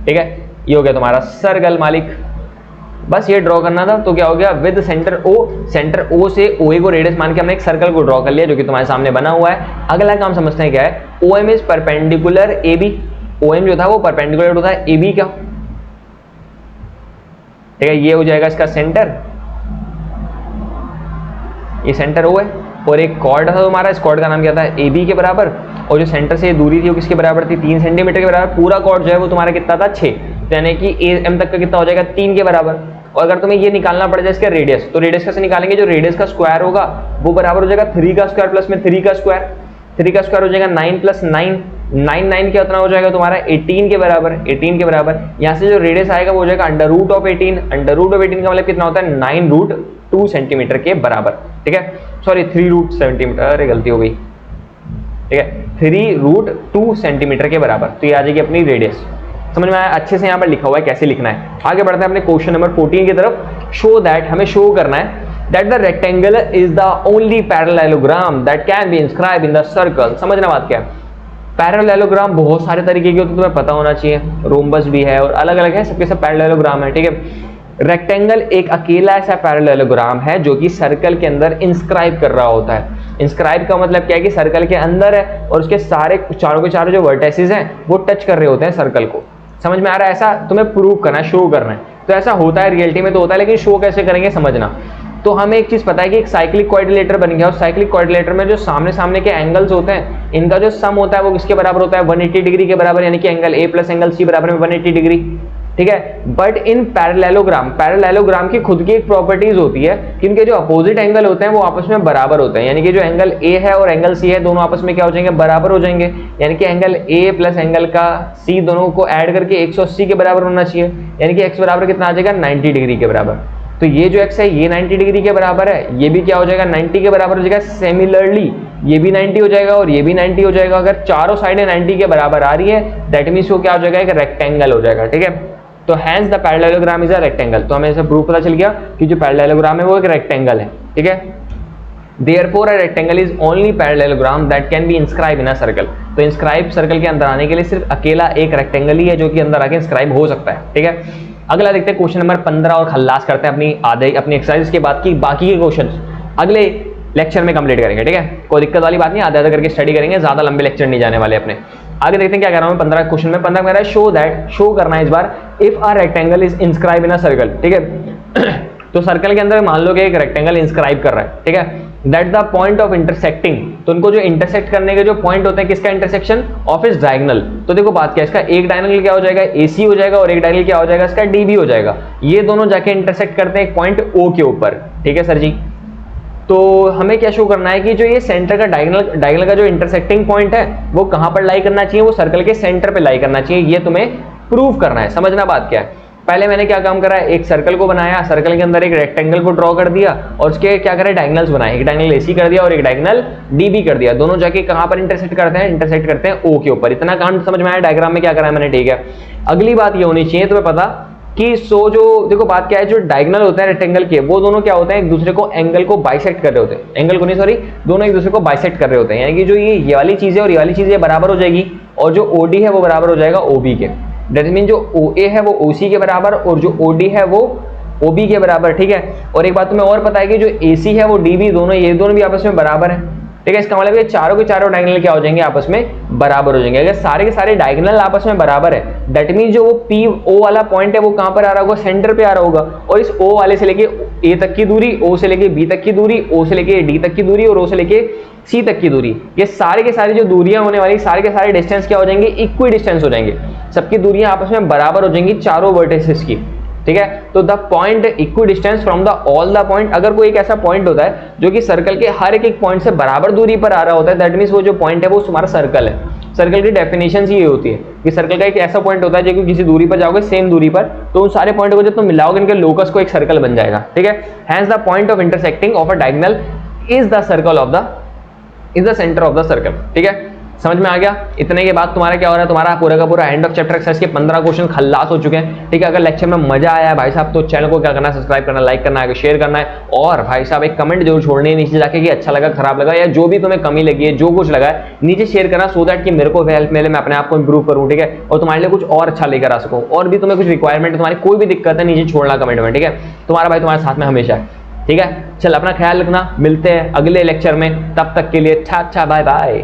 ठीक है, ये हो गया तुम्हारा सर्कल मालिक। बस ये ड्रॉ करना था, तो क्या हो गया, with centre O, centre O से OA को रेडियस मान के हमने एक सर्कल को ड्रॉ कर लिया जो कि तुम्हारे सामने बना हुआ है। अगला काम समझते हैं क्या है, OM is perpendicular AB, OM जो था वो परपेंडिकुलर होता है AB का, ठीक है, ये हो जाएगा इसका सेंटर, ये सेंटर O है, और एक कॉर्ड था तुम्हारा, इस कॉर्ड का नाम क्या था, AB के बराबर, और जो सेंटर से दूरी थी वो किसके बराबर थी, 3 सेंटीमीटर के बराबर। पूरा कॉर्ड जो है वो तुम्हारा कितना था, 6, तो यानी कि AM तक का कितना हो जाएगा, 3 के बराबर। और अगर तुम्हें ये निकालना पड़ जाए इसका रेडियस, तो रेडियस कैसे निकालेंगे, जो रेडियस का स्क्वायर होगा वो बराबर हो जाएगा 3 का स्क्वायर प्लस में 3 का स्क्वायर, 3 का स्क्वायर हो जाएगा 9 प्लस 9, 9 क्या उतना हो जाएगा तुम्हारा 18 के बराबर, 18 के बराबर। यहाँ से जो रेडियस आएगा वो हो जाएगा under root of 18, under root of 18 का मतलब कितना होता है, 9√2 सेंटीमीटर के बराबर, ठीक है, सॉरी 3 सेंटीमीटर, अरे गलती हो गई, ठीक है, 3√2 सेंटीमीटर के बराबर। तो ये आ जाएगी अपनी रेडियस, समझ में आया, अच्छे से यहाँ पर लिखा हुआ है कैसे लिखना है। आगे बढ़ते हैं अपने क्वेश्चन नंबर 14 की तरफ। शो दैट, हमें शो करना है that the rectangle is the only parallelogram that can be inscribe in the circle. समझना बात क्या है, पैरेललोग्राम बहुत सारे तरीके के होते, तुम्हें पता होना चाहिए, रोम्बस भी है और अलग अलग है, सबके सब पैरेललोग्राम है, ठीक है। रेक्टेंगल एक अकेला ऐसा पैरेललोग्राम है जो कि सर्कल के अंदर इंस्क्राइब कर रहा होता है। इंस्क्राइब का मतलब क्या है कि सर्कल के अंदर है और उसके सारे चारों के चारों जो वर्टेसिस हैं वो टच कर रहे होते हैं सर्कल को। समझ में आ रहा है, ऐसा तुम्हें प्रूव करना है, शो करना है। तो ऐसा होता है रियलिटी में तो होता है, लेकिन शो कैसे करेंगे समझना। तो हमें एक चीज पता है कि एक साइक्लिक क्वाड्रिलेटर बन गया, और साइक्लिक क्वाड्रिलेटर में जो सामने सामने के एंगल्स होते हैं इनका जो सम होता है वो किसके बराबर होता है, 180 डिग्री के बराबर, यानी कि angle A plus angle C बराबर में 180 डिग्री, ठीक है। बट इन पैरेललोग्राम, पैरेललोग्राम की खुद की एक प्रॉपर्टीज होती है कि इनके जो अपोजिट एंगल होते हैं वो आपस में बराबर होते हैं, यानी कि जो एंगल A है और एंगल C है दोनों आपस में क्या हो जाएंगे, बराबर हो जाएंगे, यानी कि एंगल A प्लस एंगल का C दोनों को ऐड करके 180 के बराबर होना चाहिए, यानी कि x बराबर कितना आ जाएगा, 90 डिग्री के बराबर। तो ये जो x है ये 90 डिग्री के बराबर है, ये भी क्या हो जाएगा, 90 के बराबर हो जाएगा। सिमिलरली ये भी 90 हो जाएगा और ये भी 90 हो जाएगा। अगर चारों साइडें 90 के बराबर आ रही है दैट मीन्स वो क्या हो जाएगा, एक रेक्टेंगल हो जाएगा, ठीक है। तो hence the parallelogram is a rectangle, तो हमें ऐसा प्रूफ पता चल गया कि जो पैरेललोग्राम है वो एक रेक्टेंगल है, ठीक है। Therefore a rectangle is only parallelogram that can be inscribed in a circle। तो इंस्क्राइब सर्कल के अंदर आने के लिए सिर्फ अकेला एक रेक्टेंगल ही है जो कि अंदर आके इंस्क्राइब हो सकता है, ठीक है। अगला देखते हैं क्वेश्चन नंबर 15 और खल्लास करते हैं अपनी एक्सरसाइज के बाद की बाकी के क्वेश्चन अगले लेक्चर में कंप्लीट करेंगे, ठीक है। कोई दिक्कत वाली बात नहीं, आधा आधा करके स्टडी करेंगे, ज्यादा लंबे लेक्चर नहीं जाने वाले अपने। आगे देखते हैं क्या कर रहा हूं 15 क्वेश्चन में। 15 मेरा शो दैट, शो करना है इस बार, if a rectangle is inscribe in a circle, ठीक है। तो सर्कल के अंदर मान लो कि एक रेक्टेंगल इंस्क्राइब कर रहा है, ठीक है। That the point of intersecting, तो उनको जो इंटरसेक्ट करने के जो पॉइंट होते हैं, किसका इंटरसेक्शन, ऑफ इस डायगोनल। तो देखो बात क्या है, इसका एक डायगोनल क्या हो जाएगा, AC हो जाएगा, और एक डायगोनल क्या हो जाएगा, इसका DB हो जाएगा। ये दोनों जाके इंटरसेक्ट करते हैं एक पॉइंट O के ऊपर, ठीक है सर जी। तो हमें क्या शो करना है कि जो ये सेंटर का डायगोनल का जो इंटरसेक्टिंग पॉइंट है वो कहां पर लाई करना चाहिए, वो सर्कल के सेंटर पे लाई करना चाहिए, ये तुम्हें प्रूव करना है। समझना बात क्या है, पहले मैंने क्या काम करा, एक सर्कल को बनाया, सर्कल के अंदर एक रेक्टेंगल को ड्रॉ कर दिया और उसके क्या करा, डायगोनल्स बनाए, एक डायगोनल AC कर दिया और एक डायगोनल DB कर दिया। दोनों जाके कहां पर इंटरसेक्ट करते हैं, इंटरसेक्ट करते हैं O के ऊपर। इतना काम समझ में आया डायग्राम में क्या करा है मैंने, ठीक है। अगली बात ये होनी चाहिए तुम्हें पता कि जो देखो बात क्या है, जो डायगोनल होते हैं रेक्टेंगल के, वो दोनों क्या होते हैं, एक दूसरे को एंगल को बाइसेक्ट कर रहे होते हैं, एंगल को नहीं सॉरी, दोनों एक दूसरे को बाइसेक्ट कर रहे होते हैं। यानी कि जो ये वाली चीज है और ये वाली चीज बराबर हो जाएगी और जो OD है वो बराबर हो जाएगा OB के। दैट मीन जो OA है वो OC के बराबर और जो OD है वो OB के बराबर, ठीक है। और एक बात तुम्हें और पता है कि जो AC है वो DB, दोनों ये दोनों भी आपस में बराबर है, ठीक है। इसका मतलब ये चारों के चारों डायगोनल क्या हो जाएंगे, आपस में बराबर हो जाएंगे। अगर सारे के सारे डायगोनल आपस में बराबर है, दैट मीन जो वो PO वाला पॉइंट है वो कहां पर आ रहा होगा, सेंटर पे आ रहा होगा। और इस O वाले से लेके A तक की दूरी, O से लेके B तक की दूरी, O से लेके D तक की दूरी और O से लेके C तक की दूरी, ये सारे के सारे जो दूरियां होने वाली, सारे के सारे डिस्टेंस क्या हो जाएंगे, इक्वी डिस्टेंस हो जाएंगे। सबकी दूरियां आपस में बराबर हो जाएंगी चारों वर्टिसेस की, ठीक है। तो the point equi distance from the all the point, अगर कोई एक ऐसा पॉइंट होता है जो कि सर्कल के हर एक पॉइंट से बराबर दूरी पर आ रहा होता है, दैट मींस वो जो पॉइंट है वो तुम्हारा सर्कल है। सर्कल की डेफिनेशन ही ये होती है कि सर्कल का एक ऐसा पॉइंट होता है जो कि किसी दूरी पर जाओगे, सेम दूरी पर, तो उन सारे पॉइंट को जब तुम मिलाओगे इनके लोकस को एक सर्कल बन जाएगा, ठीक है। Hence the point of intersecting of a diagonal is the circle of the is the centre of the circle, ठीक है। समझ में आ गया। इतने के बाद तुम्हारा क्या हो रहा है, तुम्हारा पूरा का पूरा एंड ऑफ चैप्टर एक्सरसाइज के 15 क्वेश्चन खल्लास हो चुके हैं, ठीक है। अगर लेक्चर में मजा आया है भाई साहब तो चैनल को क्या करना है, सब्सक्राइब करना, लाइक करना है, शेयर करना है और भाई साहब एक कमेंट जरूर छोड़नी है नीचे जाके कि अच्छा लगा, खराब लगा या जो भी तुम्हें कमी लगी है, जो कुछ लगा है नीचे शेयर करना, सो दैट कि मेरे को हेल्प मिले, मैं अपने आप को इंप्रूव करूँ, ठीक है। और तुम्हारे लिए कुछ और अच्छा लेकर आ सकूँ। और भी तुम्हें कुछ रिक्वायरमेंट, तुम्हारी कोई भी दिक्कत है नीचे छोड़ना कमेंट में, ठीक है। तुम्हारा भाई तुम्हारे साथ में हमेशा है, ठीक है। चल अपना ख्याल रखना, मिलते हैं अगले लेक्चर में, तब तक के लिए अच्छा बाय बाय।